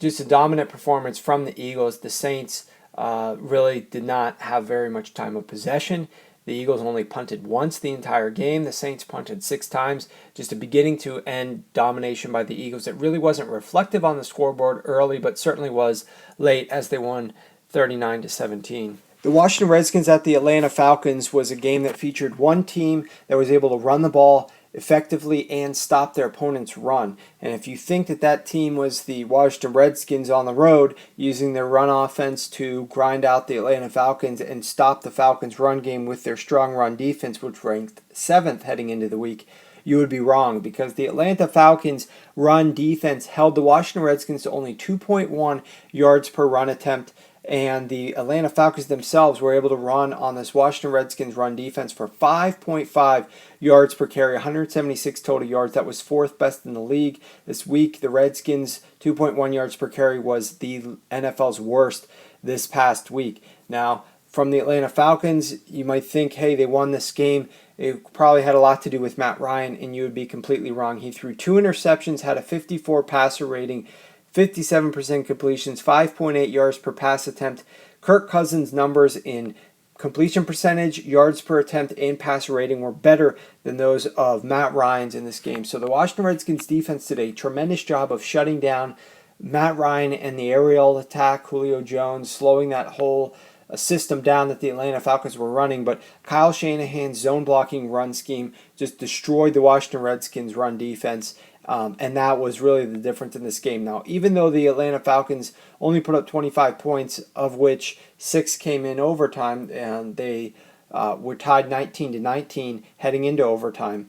just a dominant performance from the Eagles. The Saints really did not have very much time of possession. The Eagles only punted once the entire game. The Saints punted 6 times. Just a beginning to end domination by the Eagles. It really wasn't reflective on the scoreboard early, but certainly was late as they won 39-17. The Washington Redskins at the Atlanta Falcons was a game that featured one team that was able to run the ball effectively and stop their opponent's run. And if you think that that team was the Washington Redskins on the road, using their run offense to grind out the Atlanta Falcons and stop the Falcons' run game with their strong run defense, which ranked 7th heading into the week, you would be wrong, because the Atlanta Falcons' run defense held the Washington Redskins to only 2.1 yards per run attempt, and the Atlanta Falcons themselves were able to run on this Washington Redskins run defense for 5.5 yards per carry, 176 total yards. That was 4th best in the league. This week, the Redskins' 2.1 yards per carry was the NFL's worst this past week. Now, from the Atlanta Falcons, you might think, hey, they won this game. It probably had a lot to do with Matt Ryan, and you would be completely wrong. He threw 2 interceptions, had a 54 passer rating, 57% completions, 5.8 yards per pass attempt. Kirk Cousins' numbers in completion percentage, yards per attempt, and passer rating were better than those of Matt Ryan's in this game. So the Washington Redskins defense did a tremendous job of shutting down Matt Ryan and the aerial attack, Julio Jones, slowing that whole system down that the Atlanta Falcons were running. But Kyle Shanahan's zone blocking run scheme just destroyed the Washington Redskins run defense. And that was really the difference in this game. Now, even though the Atlanta Falcons only put up 25 points, of which 6 came in overtime, and they were tied 19-19 heading into overtime,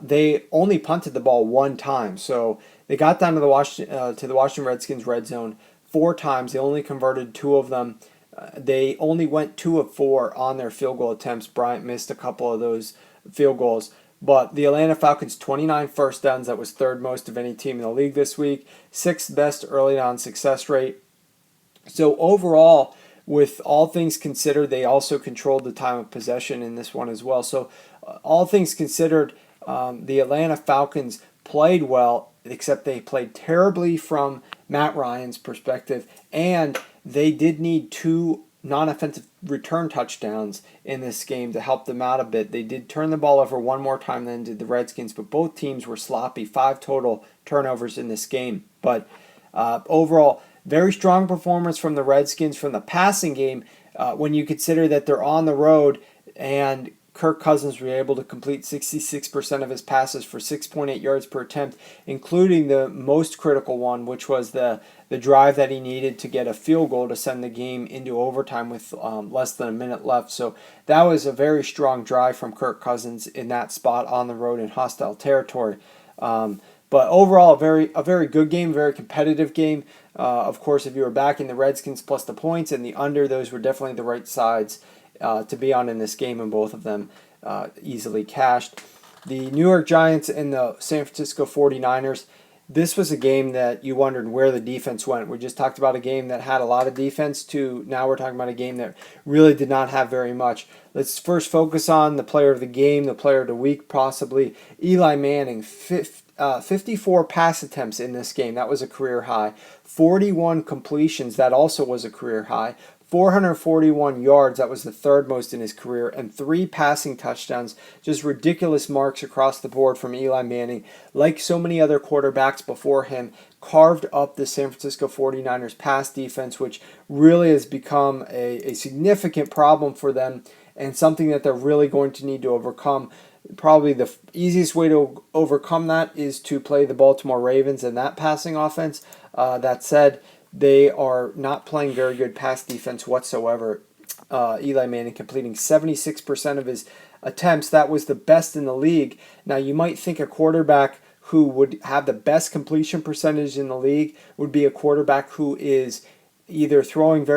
they only punted the ball 1 time. So they got down to the Washington Redskins red zone 4 times. They only converted 2 of them. They only went 2 of 4 on their field goal attempts. Bryant missed a couple of those field goals. But the Atlanta Falcons, 29 first downs. That was 3rd most of any team in the league this week. 6th best early down success rate. So overall, with all things considered, they also controlled the time of possession in this one as well. So all things considered, the Atlanta Falcons played well, except they played terribly from Matt Ryan's perspective, and they did need 2 non-offensive return touchdowns in this game to help them out a bit. They did turn the ball over 1 more time than did the Redskins, but both teams were sloppy. 5 total turnovers in this game. But overall, very strong performance from the Redskins from the passing game when you consider that they're on the road and Kirk Cousins was able to complete 66% of his passes for 6.8 yards per attempt, including the most critical one, which was the drive that he needed to get a field goal to send the game into overtime with less than a minute left. So that was a very strong drive from Kirk Cousins in that spot on the road in hostile territory. But overall, a very good game, very competitive game. Of course, if you were backing the Redskins plus the points and the under, those were definitely the right sides to be on in this game, and both of them easily cashed. The New York Giants and the San Francisco 49ers, this was a game that you wondered where the defense went. We just talked about a game that had a lot of defense to now we're talking about a game that really did not have very much. Let's first focus on the player of the game, the player of the week possibly. Eli Manning, 54 pass attempts in this game. That was a career high. 41 completions. That also was a career high. 441 yards, that was the 3rd most in his career, and 3 passing touchdowns. Just ridiculous marks across the board from Eli Manning. Like so many other quarterbacks before him, carved up the San Francisco 49ers pass defense, which really has become a significant problem for them and something that they're really going to need to overcome. Probably the easiest way to overcome that is to play the Baltimore Ravens and that passing offense. That said, they are not playing very good pass defense whatsoever. Eli Manning completing 76% of his attempts. That was the best in the league. Now, you might think a quarterback who would have the best completion percentage in the league would be a quarterback who is either throwing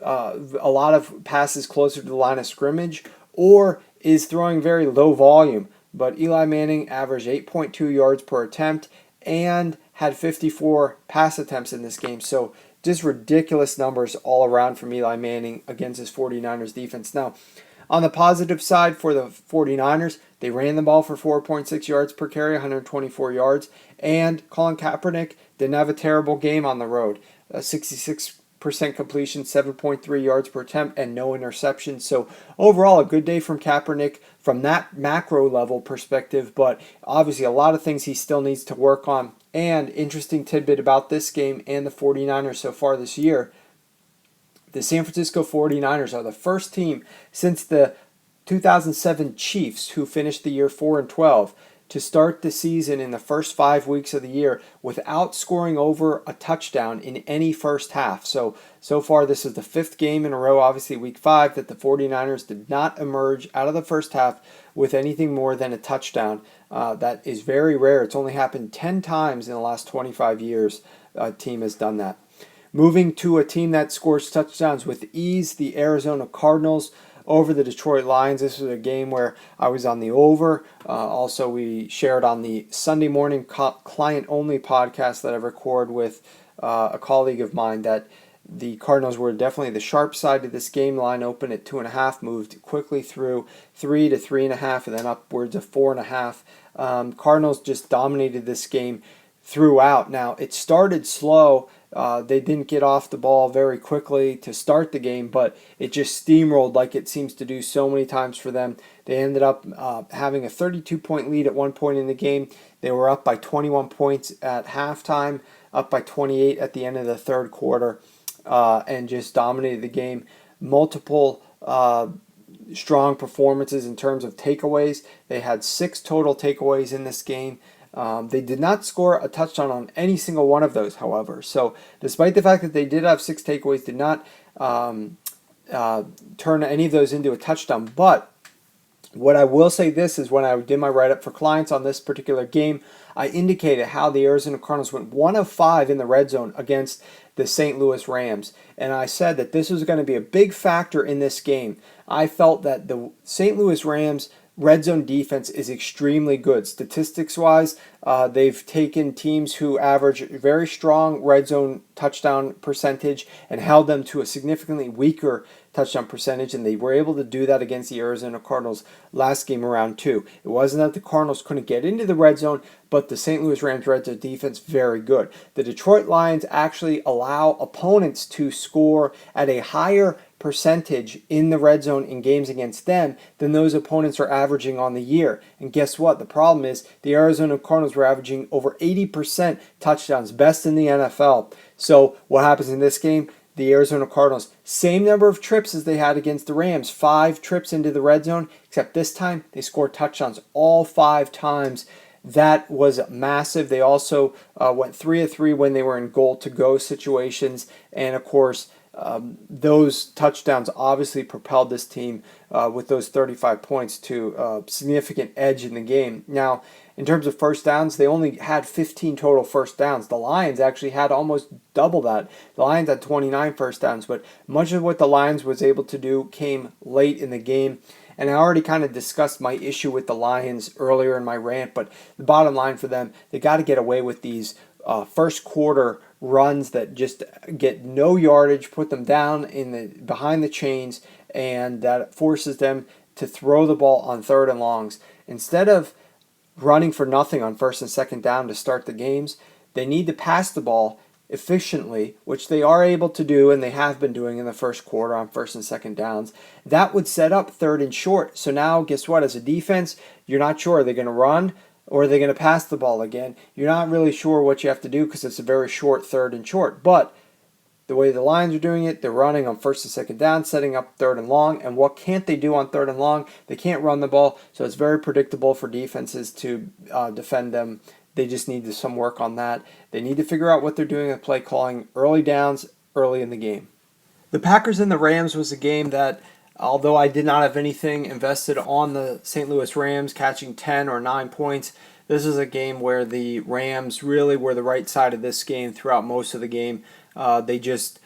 a lot of passes closer to the line of scrimmage or is throwing very low volume. But Eli Manning averaged 8.2 yards per attempt and had 54 pass attempts in this game. So just ridiculous numbers all around from Eli Manning against his 49ers defense. Now, on the positive side for the 49ers, they ran the ball for 4.6 yards per carry, 124 yards. And Colin Kaepernick didn't have a terrible game on the road. 66% completion, 7.3 yards per attempt, and no interceptions. So overall, a good day from Kaepernick from that macro level perspective, but obviously a lot of things he still needs to work on. And interesting tidbit about this game and the 49ers so far this year, the San Francisco 49ers are the first team since the 2007 Chiefs, who finished the year 4-12, to start the season in the first 5 weeks of the year without scoring over a touchdown in any first half. So far this is the 5th game in a row, obviously week 5, that the 49ers did not emerge out of the first half with anything more than a touchdown. That is very rare. It's only happened 10 times in the last 25 years a team has done that. Moving to a team that scores touchdowns with ease, the Arizona Cardinals over the Detroit Lions. This was a game where I was on the over. Also, we shared on the Sunday morning client-only podcast that I record with a colleague of mine that The Cardinals were definitely the sharp side of this game. Line open at 2.5, moved quickly through 3 to 3.5, and then upwards of 4.5. Cardinals just dominated this game throughout. Now, it started slow. They didn't get off the ball very quickly to start the game, but it just steamrolled like it seems to do so many times for them. They ended up having a 32-point lead at one point in the game. They were up by 21 points at halftime, up by 28 at the end of the third quarter, and just dominated the game. Multiple strong performances in terms of takeaways. They had 6 total takeaways in this game. They did not score a touchdown on any single one of those, however. So despite the fact that they did have 6 takeaways, did not turn any of those into a touchdown. But what I will say this is when I did my write-up for clients on this particular game, I indicated how the Arizona Cardinals went 1 of 5 in the red zone against the St. Louis Rams. And I said that this was going to be a big factor in this game. I felt that the St. Louis Rams red zone defense is extremely good. Statistics-wise, they've taken teams who average very strong red zone touchdown percentage and held them to a significantly weaker touchdown percentage, and they were able to do that against the Arizona Cardinals last game around too. It wasn't that the Cardinals couldn't get into the red zone, but the St. Louis Rams red zone defense very good. The Detroit Lions actually allow opponents to score at a higher percentage in the red zone in games against them than those opponents are averaging on the year. And guess what? The problem is the Arizona Cardinals were averaging over 80% touchdowns, best in the NFL. So what happens in this game? The Arizona Cardinals, same number of trips as they had against the Rams, 5 trips into the red zone, except this time they scored touchdowns all 5 times. That was massive. They also went 3 of 3 when they were in goal-to-go situations, and of course, those touchdowns obviously propelled this team with those 35 points to a significant edge in the game. Now, in terms of first downs, they only had 15 total first downs. The Lions actually had almost double that. The Lions had 29 first downs, but much of what the Lions was able to do came late in the game. And I already kind of discussed my issue with the Lions earlier in my rant, but the bottom line for them, they got to get away with these first quarter runs that just get no yardage, put them down in the behind the chains, and that forces them to throw the ball on third and longs. Instead of running for nothing on first and second down to start the games, they need to pass the ball efficiently, which they are able to do and they have been doing in the first quarter on first and second downs. That would set up third and short. So now guess what? As a defense, you're not sure. Are they going to run or are they going to pass the ball again? You're not really sure what you have to do because it's a very short third and short. But the way the Lions are doing it, they're running on first and second down, setting up third and long. And what can't they do on third and long? They can't run the ball, so it's very predictable for defenses to defend them. They just need some work on that. They need to figure out what they're doing with play calling early downs, early in the game. The Packers and the Rams was a game that, although I did not have anything invested on the St. Louis Rams catching 10 or 9 points, this is a game where the Rams really were the right side of this game throughout most of the game. They just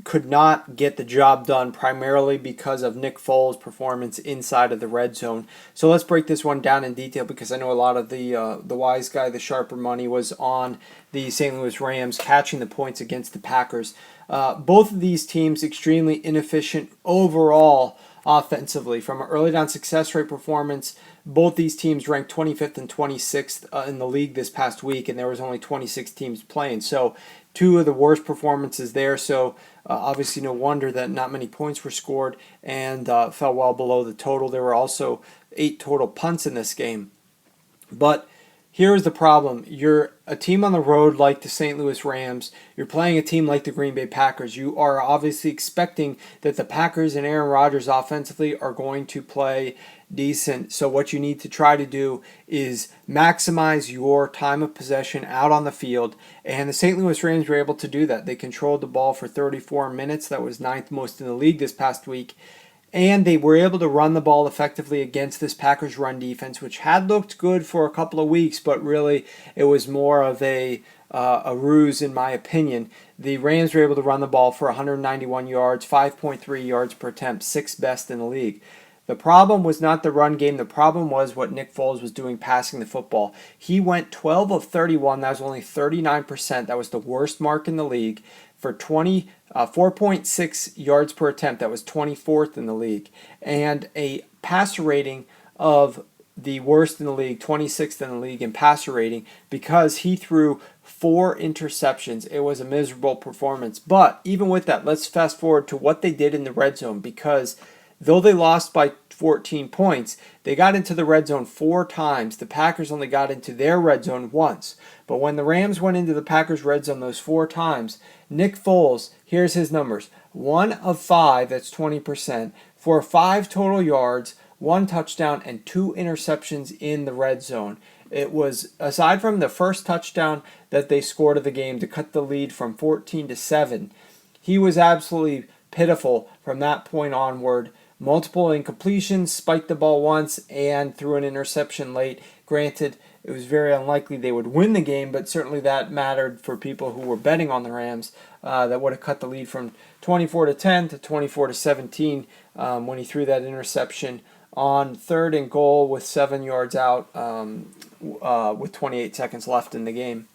could not get the job done primarily because of Nick Foles' performance inside of the red zone. So let's break this one down in detail because I know a lot of the wise guy, the sharper money, was on the St. Louis Rams catching the points against the Packers. Both of these teams extremely inefficient overall offensively. From an early down success rate performance, both these teams ranked 25th and 26th in the league this past week, and there was only 26 teams playing. So two of the worst performances there, so obviously no wonder that not many points were scored and fell well below the total. There were also 8 total punts in this game. But here's the problem. You're a team on the road like the St. Louis Rams. You're playing a team like the Green Bay Packers. You are obviously expecting that the Packers and Aaron Rodgers offensively are going to play decent. So what you need to try to do is maximize your time of possession out on the field. And the St. Louis Rams were able to do that. They controlled the ball for 34 minutes. That was 9th most in the league this past week. And they were able to run the ball effectively against this Packers run defense, which had looked good for a couple of weeks, but really it was more of a ruse in my opinion. The Rams were able to run the ball for 191 yards, 5.3 yards per attempt, 6th best in the league. The problem was not the run game. The problem was what Nick Foles was doing passing the football. He went 12 of 31. That was only 39%. That was the worst mark in the league. for 4.6 yards per attempt. That was 24th in the league. And a passer rating of the worst in the league, 26th in the league in passer rating, because he threw 4 interceptions. It was a miserable performance. But even with that, let's fast forward to what they did in the red zone, because though they lost by 14 points, they got into the red zone 4 times. The Packers only got into their red zone once. But when the Rams went into the Packers red zone those 4 times, Nick Foles, here's his numbers. 1 of 5, that's 20%, for 5 total yards, 1 touchdown, and 2 interceptions in the red zone. It was, aside from the first touchdown that they scored of the game to cut the lead from 14 to 7, he was absolutely pitiful from that point onward. Multiple incompletions, spiked the ball once, and threw an interception late. Granted, it was very unlikely they would win the game, but certainly that mattered for people who were betting on the Rams. That would have cut the lead from 24 to 10 to 24 to 17 when he threw that interception on 3rd and goal with 7 yards out with 28 seconds left in the game.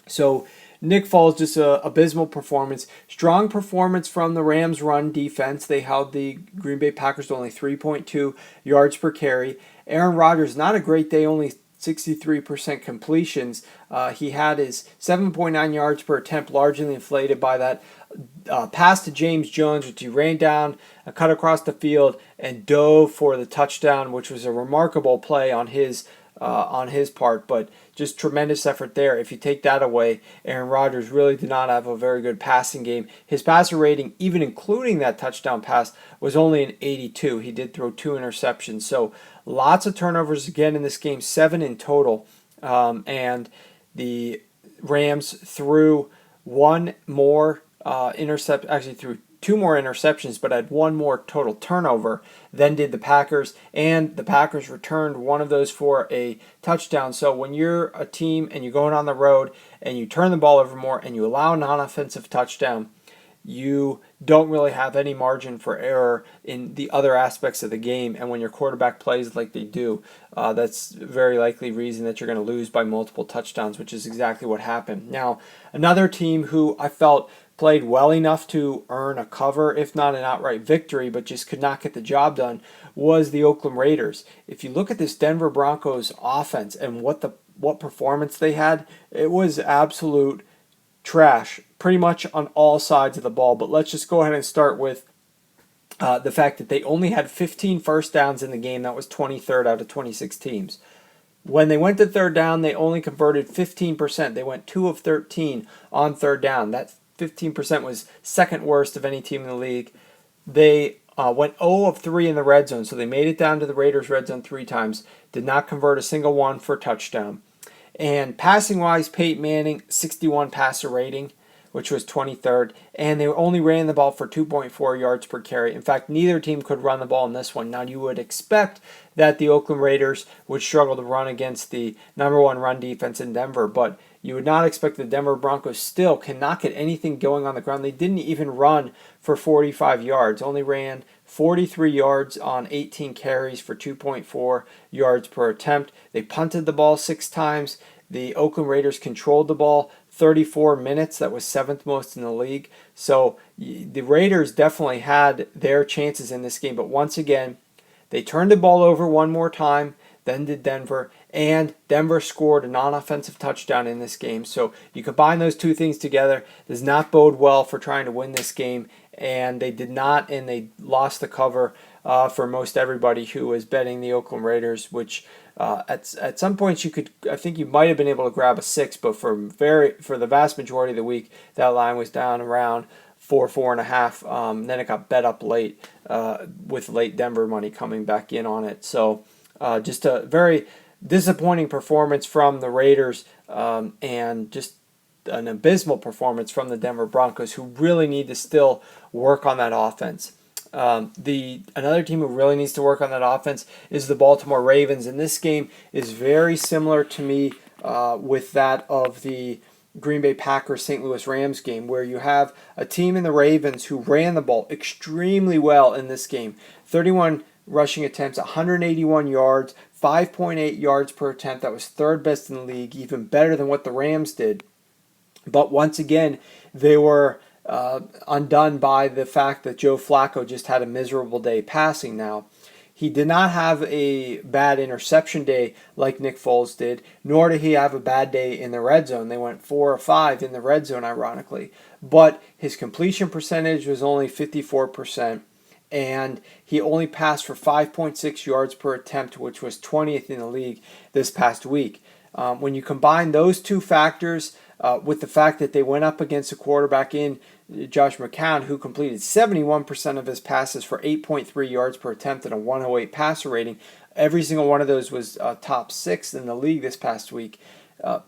So Nick Foles, just an abysmal performance. Strong performance from the Rams' run defense. They held the Green Bay Packers to only 3.2 yards per carry. Aaron Rodgers, not a great day, only 63% completions. He had his 7.9 yards per attempt, largely inflated by that pass to James Jones, which he ran down, cut across the field, and dove for the touchdown, which was a remarkable play on his part, but just tremendous effort there. If you take that away, Aaron Rodgers really did not have a very good passing game. His passer rating, even including that touchdown pass, was only an 82. He did throw 2 interceptions. So lots of turnovers again in this game, 7 in total. And the Rams threw one more threw 2 more interceptions, but had 1 more total turnover than did the Packers, and the Packers returned one of those for a touchdown. So when you're a team and you're going on the road and you turn the ball over more and you allow a non-offensive touchdown, you don't really have any margin for error in the other aspects of the game. And when your quarterback plays like they do, that's very likely reason that you're going to lose by multiple touchdowns, which is exactly what happened. Now, another team who I felt played well enough to earn a cover, if not an outright victory, but just could not get the job done, was the Oakland Raiders. If you look at this Denver Broncos offense and what performance they had, it was absolute trash, pretty much on all sides of the ball. But let's just go ahead and start with the fact that they only had 15 first downs in the game. That was 23rd out of 26 teams. When they went to 3rd down, they only converted 15%. They went 2 of 13 on 3rd down. That 15% was second worst of any team in the league. They went 0 of 3 in the red zone, so they made it down to the Raiders' red zone 3 times. Did not convert a single one for a touchdown. And passing-wise, Peyton Manning, 61 passer rating, which was 23rd, and they only ran the ball for 2.4 yards per carry. In fact, neither team could run the ball in this one. Now, you would expect that the Oakland Raiders would struggle to run against the number 1 run defense in Denver, but you would not expect the Denver Broncos still cannot get anything going on the ground. They didn't even run for 45 yards, only ran 43 yards on 18 carries for 2.4 yards per attempt. They punted the ball 6 times. The Oakland Raiders controlled the ball 34 minutes. That was 7th most in the league. So the Raiders definitely had their chances in this game. But once again, they turned the ball over one more time, then did Denver, and Denver scored a non-offensive touchdown in this game. So you combine those two things together, does not bode well for trying to win this game, and they did not, and they lost the cover for most everybody who was betting the Oakland Raiders, which at some points I think you might have been able to grab a 6, but for the vast majority of the week, that line was down around 4.5. Then it got bet up late with late Denver money coming back in on it. So just a very disappointing performance from the Raiders and just an abysmal performance from the Denver Broncos, who really need to still work on that offense. Another team who really needs to work on that offense is the Baltimore Ravens, and this game is very similar to me with that of the Green Bay Packers St. Louis Rams game, where you have a team in the Ravens who ran the ball extremely well in this game. 31 rushing attempts, 181 yards, 5.8 yards per attempt. That was 3rd best in the league, even better than what the Rams did. But once again, they were undone by the fact that Joe Flacco just had a miserable day passing now. He did not have a bad interception day like Nick Foles did, nor did he have a bad day in the red zone. They went 4 or 5 in the red zone, ironically. But his completion percentage was only 54%, and he only passed for 5.6 yards per attempt, which was 20th in the league this past week. When you combine those two factors with the fact that they went up against a quarterback in Josh McCown, who completed 71% of his passes for 8.3 yards per attempt and a 108 passer rating, every single one of those was top 6 in the league this past week,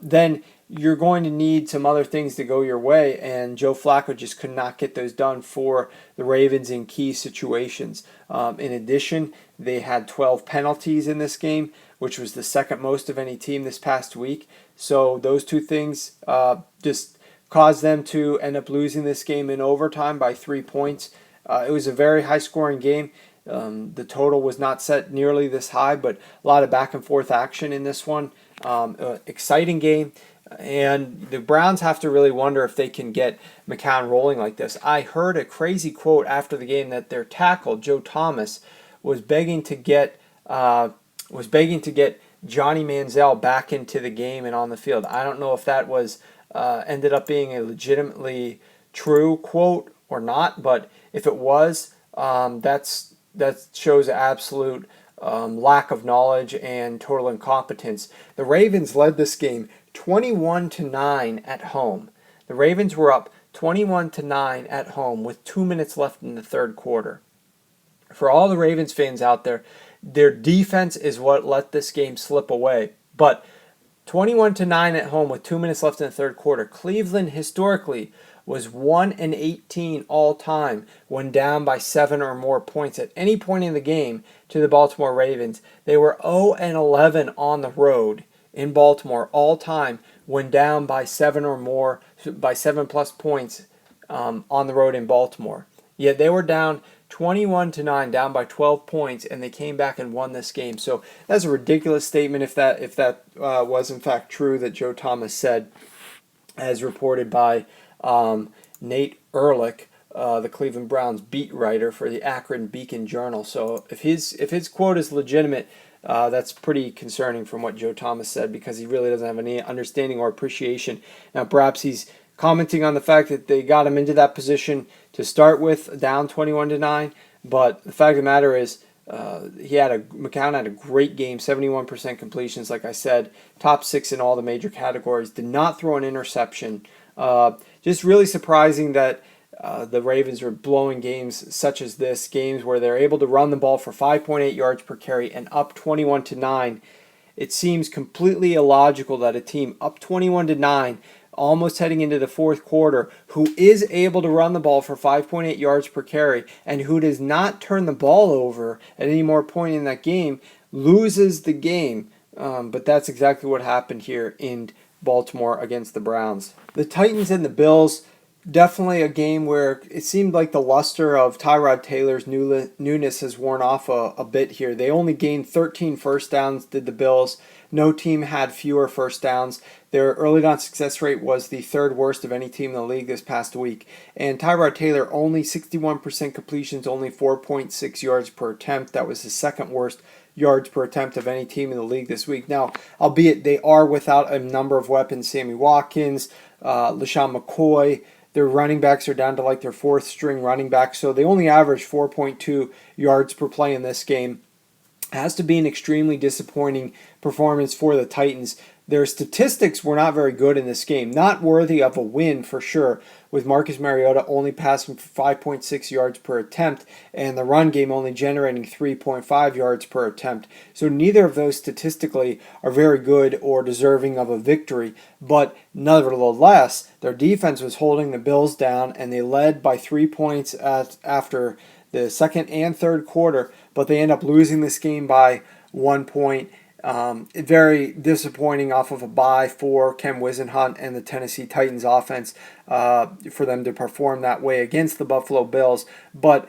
then you're going to need some other things to go your way, and Joe Flacco just could not get those done for the Ravens in key situations. In addition, they had 12 penalties in this game, which was the second most of any team this past week. So those two things just caused them to end up losing this game in overtime by 3 points. It was a very high-scoring game. The total was not set nearly this high, but a lot of back-and-forth action in this one. Exciting game. And the Browns have to really wonder if they can get McCown rolling like this. I heard a crazy quote after the game that their tackle, Joe Thomas, was begging to get Johnny Manziel back into the game and on the field. I don't know if that was ended up being a legitimately true quote or not, but if it was, that shows absolute lack of knowledge and total incompetence. The Ravens led this game 21-9 at home. The Ravens were up 21-9 at home with 2 minutes left in the third quarter. For all the Ravens fans out there, their defense is what let this game slip away. But 21-9 at home with 2 minutes left in the third quarter. Cleveland historically was 1-18 all time when down by 7 or more points at any point in the game to the Baltimore Ravens. They were 0-11 on the road in Baltimore all time when down by 7 or more, by 7+ points on the road in Baltimore. Yet they were down 21-9, down by 12 points, and they came back and won this game. So that's a ridiculous statement if that was in fact true that Joe Thomas said, as reported by Nate Ehrlich, the Cleveland Browns beat writer for the Akron Beacon Journal. So if his quote is legitimate, that's pretty concerning from what Joe Thomas said, because he really doesn't have any understanding or appreciation. Now perhaps he's commenting on the fact that they got him into that position to start with, down 21-9. But the fact of the matter is, McCown had a great game, 71% completions, like I said, top 6 in all the major categories. Did not throw an interception. Just really surprising that the Ravens are blowing games such as this, games where they're able to run the ball for 5.8 yards per carry and up 21-9. It seems completely illogical that a team up 21-9, almost heading into the fourth quarter, who is able to run the ball for 5.8 yards per carry and who does not turn the ball over at any more point in that game, loses the game. But that's exactly what happened here in Baltimore against the Browns. The Titans and the Bills, definitely a game where it seemed like the luster of Tyrod Taylor's newness has worn off a bit here. They only gained 13 first downs, did the Bills. No team had fewer first downs. Their early down success rate was the third worst of any team in the league this past week. And Tyrod Taylor, only 61% completions, only 4.6 yards per attempt. That was the second worst yards per attempt of any team in the league this week. Now, albeit they are without a number of weapons, Sammy Watkins, LaShawn McCoy. Their running backs are down to like their fourth string running back, so they only averaged 4.2 yards per play in this game. It has to be an extremely disappointing performance for the Titans. Their statistics were not very good in this game, not worthy of a win for sure, with Marcus Mariota only passing for 5.6 yards per attempt and the run game only generating 3.5 yards per attempt. So neither of those statistically are very good or deserving of a victory, but nevertheless, their defense was holding the Bills down, and they led by 3 points after the second and third quarter, but they end up losing this game by 1 point. Very disappointing off of a bye for Ken Whisenhunt and the Tennessee Titans offense for them to perform that way against the Buffalo Bills, but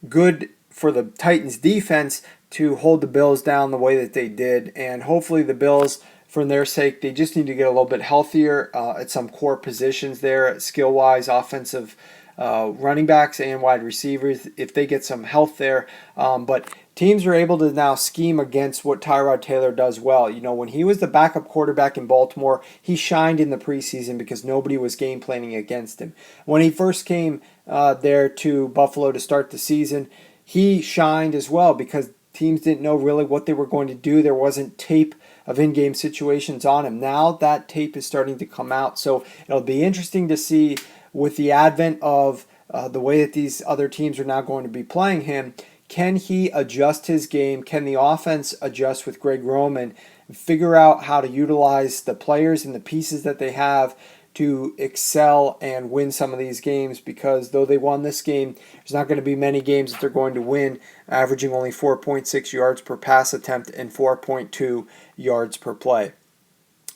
good for the Titans defense to hold the Bills down the way that they did, and hopefully the Bills, for their sake, they just need to get a little bit healthier at some core positions there, skill-wise, offensive running backs and wide receivers if they get some health there. But teams are able to now scheme against what Tyrod Taylor does well. When he was the backup quarterback in Baltimore, he shined in the preseason because nobody was game planning against him. When he first came there to Buffalo to start the season, he shined as well because teams didn't know really what they were going to do. There wasn't tape of in-game situations on him. Now that tape is starting to come out, so it'll be interesting to see with the advent of the way that these other teams are now going to be playing him. Can he adjust his game? Can the offense adjust with Greg Roman and figure out how to utilize the players and the pieces that they have to excel and win some of these games? Because though they won this game, there's not going to be many games that they're going to win, averaging only 4.6 yards per pass attempt and 4.2 yards per play.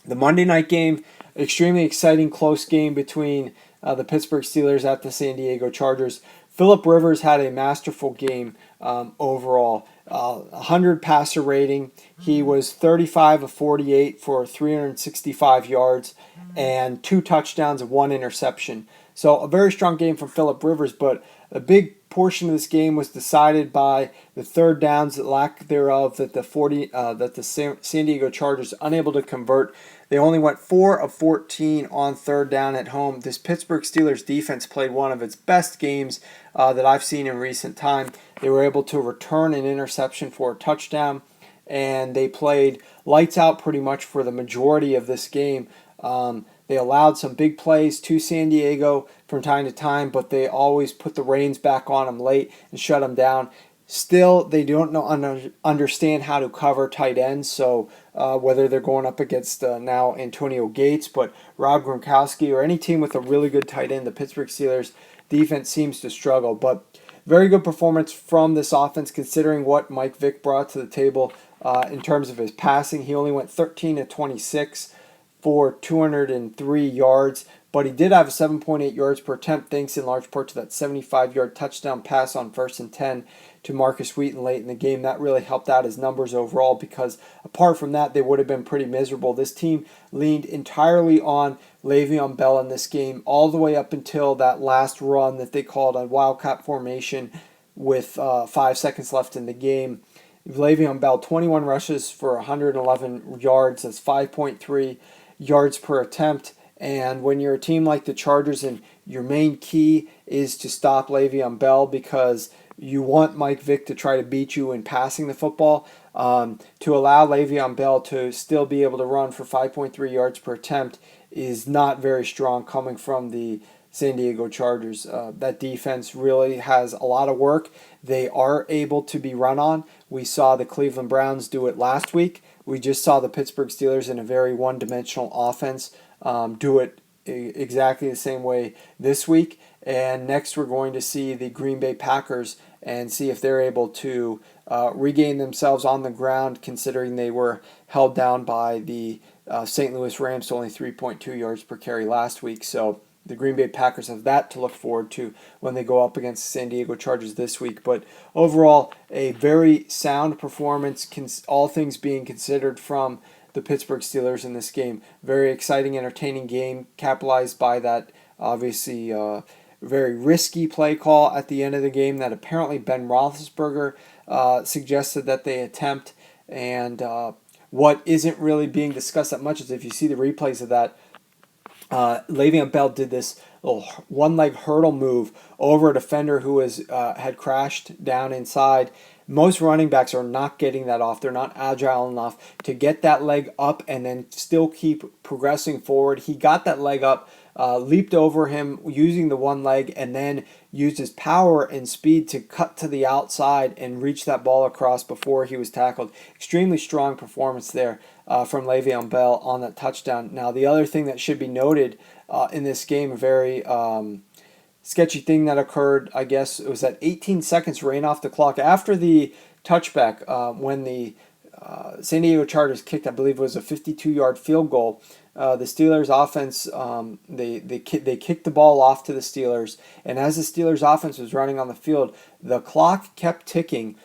The Monday night game, extremely exciting, close game between the Pittsburgh Steelers at the San Diego Chargers. Phillip Rivers had a masterful game overall. 100 passer rating. He was 35 of 48 for 365 yards and 2 touchdowns and 1 interception. So a very strong game from Phillip Rivers, but a big portion of this game was decided by the third downs, the lack thereof, that the San Diego Chargers unable to convert. They only went 4 of 14 on third down at home. This Pittsburgh Steelers defense played one of its best games that I've seen in recent time. They were able to return an interception for a touchdown, and they played lights out pretty much for the majority of this game. They allowed some big plays to San Diego from time to time, but they always put the reins back on them late and shut them down. Still, they don't understand how to cover tight ends, so whether they're going up against now Antonio Gates, but Rob Gronkowski, or any team with a really good tight end, the Pittsburgh Steelers defense seems to struggle. But very good performance from this offense considering what Mike Vick brought to the table in terms of his passing. He only went 13 of 26 for 203 yards, but he did have a 7.8 yards per attempt thanks in large part to that 75-yard touchdown pass on 1st and 10 to Marcus Wheaton late in the game. That really helped out his numbers overall because apart from that, they would have been pretty miserable. This team leaned entirely on Le'Veon Bell in this game all the way up until that last run that they called a Wildcat formation with 5 seconds left in the game. Le'Veon Bell, 21 rushes for 111 yards. That's 5.3 yards per attempt. And when you're a team like the Chargers and your main key is to stop Le'Veon Bell because you want Mike Vick to try to beat you in passing the football, to allow Le'Veon Bell to still be able to run for 5.3 yards per attempt is not very strong coming from the San Diego Chargers. That defense really has a lot of work. They are able to be run on. We saw the Cleveland Browns do it last week. We just saw the Pittsburgh Steelers in a very one-dimensional offense do it exactly the same way this week. And next we're going to see the Green Bay Packers and see if they're able to regain themselves on the ground considering they were held down by the St. Louis Rams to only 3.2 yards per carry last week. So the Green Bay Packers have that to look forward to when they go up against the San Diego Chargers this week. But overall, a very sound performance, all things being considered, from the Pittsburgh Steelers in this game. Very exciting, entertaining game, capitalized by that obviously very risky play call at the end of the game that apparently Ben Roethlisberger suggested that they attempt. And what isn't really being discussed that much is if you see the replays of that, Le'Veon Bell did this little one-leg hurdle move over a defender who had crashed down inside. Most running backs are not getting that off. They're not agile enough to get that leg up and then still keep progressing forward. He got that leg up, leaped over him using the one leg, and then used his power and speed to cut to the outside and reach that ball across before he was tackled. Extremely strong performance there from Le'Veon Bell on that touchdown. Now, the other thing that should be noted in this game, a very sketchy thing that occurred, I guess, it was that 18 seconds ran off the clock after the touchback when the San Diego Chargers kicked, I believe it was a 52-yard field goal. The Steelers offense, they kicked the ball off to the Steelers, and as the Steelers offense was running on the field, the clock kept ticking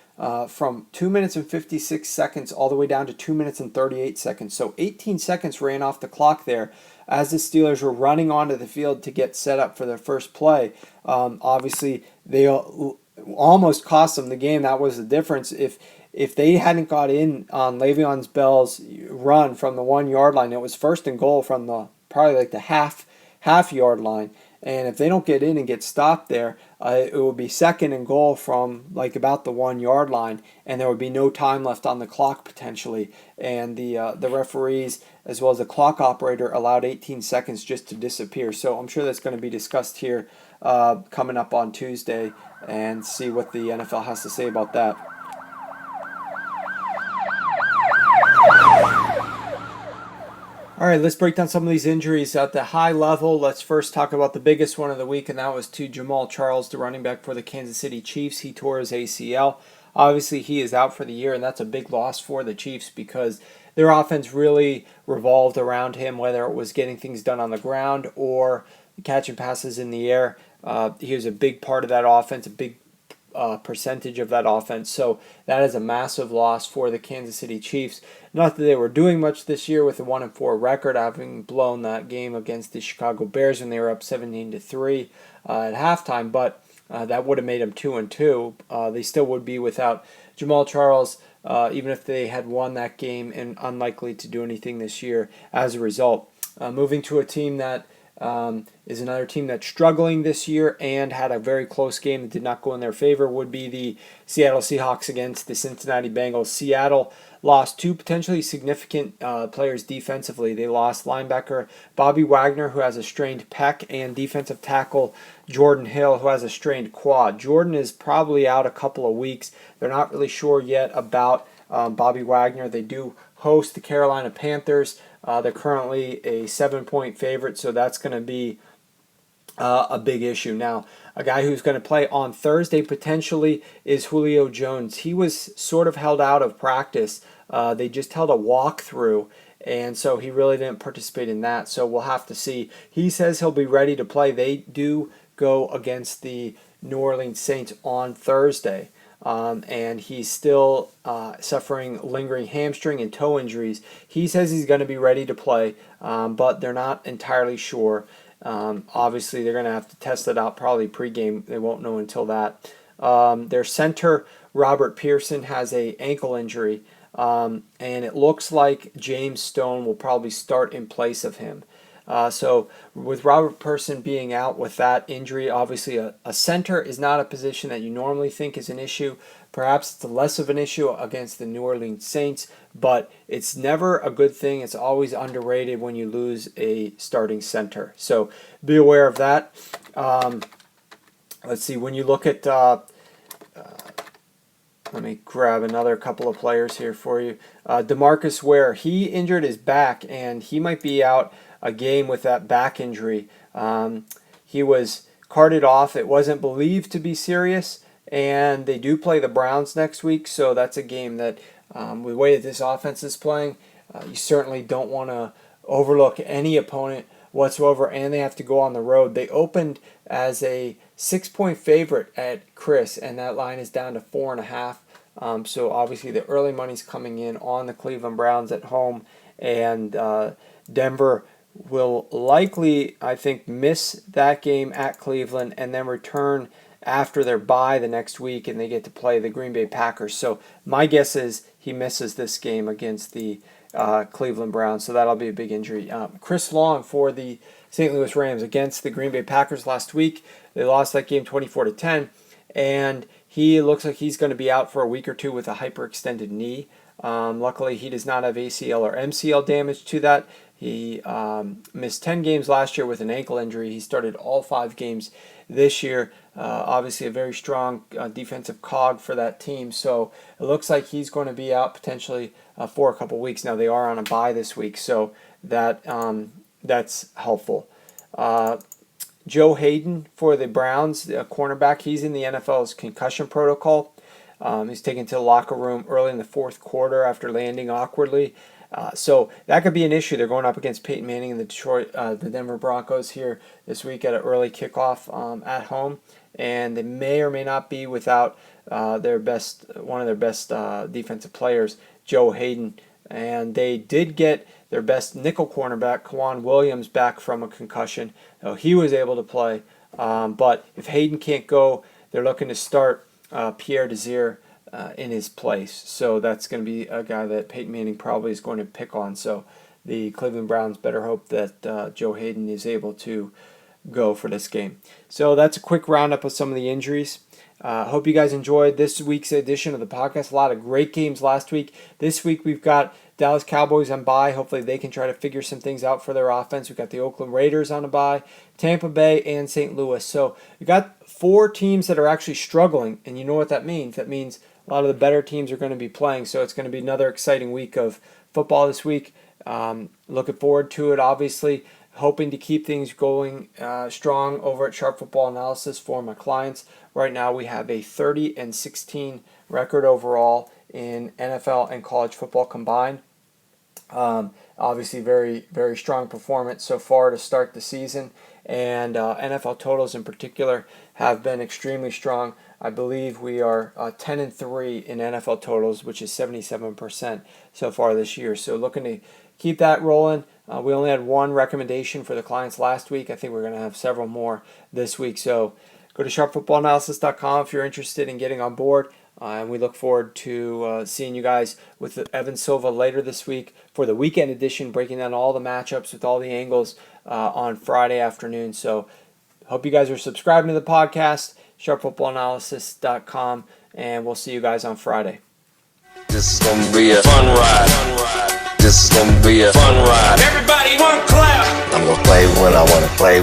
from 2 minutes and 56 seconds all the way down to 2 minutes and 38 seconds. So 18 seconds ran off the clock there as the Steelers were running onto the field to get set up for their first play. Obviously, they almost cost them the game. That was the difference. If they hadn't got in on Le'Veon Bell's run from the 1 yard line, it was first and goal from the probably like the half yard line. And if they don't get in and get stopped there, it will be second and goal from like about the 1 yard line, and there would be no time left on the clock potentially. And the referees as well as the clock operator allowed 18 seconds just to disappear. So I'm sure that's going to be discussed here coming up on Tuesday, and see what the NFL has to say about that. All right, let's break down some of these injuries at the high level. Let's first talk about the biggest one of the week, and that was to Jamaal Charles, the running back for the Kansas City Chiefs. He tore his ACL. Obviously, he is out for the year, and that's a big loss for the Chiefs because their offense really revolved around him, whether it was getting things done on the ground or catching passes in the air. He was a big part of that offense, a big percentage of that offense. So that is a massive loss for the Kansas City Chiefs. Not that they were doing much this year with a 1-4 record, having blown that game against the Chicago Bears when they were up 17-3 at halftime, but that would have made them 2-2. They still would be without Jamaal Charles, even if they had won that game, and unlikely to do anything this year as a result. Moving to a team that is another team that's struggling this year and had a very close game that did not go in their favor would be the Seattle Seahawks against the Cincinnati Bengals. Seattle lost two potentially significant players defensively. They lost linebacker Bobby Wagner, who has a strained pec, and defensive tackle Jordan Hill, who has a strained quad. Jordan is probably out a couple of weeks. They're not really sure yet about Bobby Wagner. They do host the Carolina Panthers. They're currently a 7-point favorite, so that's going to be a big issue. Now, a guy who's going to play on Thursday potentially is Julio Jones. He was sort of held out of practice. They just held a walkthrough, and so he really didn't participate in that. So we'll have to see. He says he'll be ready to play. They do go against the New Orleans Saints on Thursday. And he's still suffering lingering hamstring and toe injuries. He says he's going to be ready to play, but they're not entirely sure. Obviously, they're going to have to test it out probably pregame. They won't know until that. Their center, Robert Pearson, has an ankle injury, and it looks like James Stone will probably start in place of him. So with Robert Pearson being out with that injury, obviously a center is not a position that you normally think is an issue. Perhaps it's less of an issue against the New Orleans Saints, but it's never a good thing. It's always underrated when you lose a starting center. So be aware of that. Let's see, when you look at... let me grab another couple of players here for you. DeMarcus Ware, he injured his back, and he might be out a game with that back injury. He was carted off. It wasn't believed to be serious, and they do play the Browns next week, so that's a game that, with the way that this offense is playing, you certainly don't want to overlook any opponent whatsoever, and they have to go on the road. They opened as a 6-point favorite at Chris, and that line is down to 4.5. So obviously the early money's coming in on the Cleveland Browns at home, and Denver will likely, I think, miss that game at Cleveland and then return after their bye the next week, and they get to play the Green Bay Packers. So my guess is he misses this game against the Cleveland Browns, so that'll be a big injury. Chris Long for the St. Louis Rams against the Green Bay Packers last week. They lost that game 24-10, and he looks like he's going to be out for a week or two with a hyperextended knee. Luckily, he does not have ACL or MCL damage to that. He missed 10 games last year with an ankle injury. He started all 5 games this year. Obviously, a very strong defensive cog for that team. So it looks like he's going to be out potentially for a couple weeks. Now, they are on a bye this week, so that's helpful. Joe Hayden for the Browns, the cornerback, he's in the NFL's concussion protocol. He's taken to the locker room early in the fourth quarter after landing awkwardly. So that could be an issue. They're going up against Peyton Manning and the Denver Broncos here this week at an early kickoff at home. and they may or may not be without one of their best defensive players, Joe Hayden. And they did get their best nickel cornerback, Kwan Williams, back from a concussion. So he was able to play. But if Hayden can't go, they're looking to start Pierre Desir in his place. So that's going to be a guy that Peyton Manning probably is going to pick on. So the Cleveland Browns better hope that Joe Hayden is able to go for this game. So that's a quick roundup of some of the injuries. Hope you guys enjoyed this week's edition of the podcast. A lot of great games last week. This week we've got Dallas Cowboys on bye. Hopefully they can try to figure some things out for their offense. We've got the Oakland Raiders on a bye, Tampa Bay, and St. Louis. So we've got 4 teams that are actually struggling, and you know what that means. That means a lot of the better teams are going to be playing, so it's going to be another exciting week of football this week. Looking forward to it, obviously. Hoping to keep things going strong over at Sharp Football Analysis for my clients. Right now we have a 30-16 record overall in NFL and college football combined. Obviously very, very strong performance so far to start the season. And NFL totals in particular have been extremely strong. I believe we are 10-3 in NFL totals, which is 77% so far this year. So looking to keep that rolling. We only had 1 recommendation for the clients last week. I think we're going to have several more this week. So go to sharpfootballanalysis.com if you're interested in getting on board. And we look forward to seeing you guys with Evan Silva later this week for the weekend edition, breaking down all the matchups with all the angles on Friday afternoon. So hope you guys are subscribing to the podcast, sharpfootballanalysis.com, and we'll see you guys on Friday. This is going to be a fun ride. This is going to be a fun ride. Everybody one clap. I'm going to play when I want to play,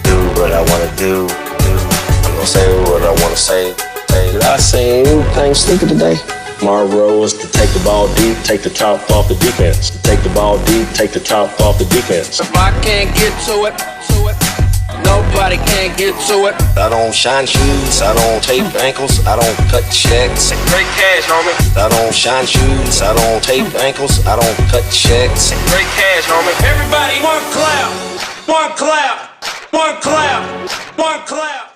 do what I want to do. I'm going to say what I want to say. Did I say anything stupid today? My role is to take the ball deep, take the top off the defense. Take the ball deep, take the top off the defense. If I can't get to it, nobody can get to it. I don't shine shoes, I don't tape ankles, I don't cut checks. Great cash, homie. I don't shine shoes, I don't tape ankles, I don't cut checks. Great cash, homie. Everybody one clap. One clap. One clap. One clap.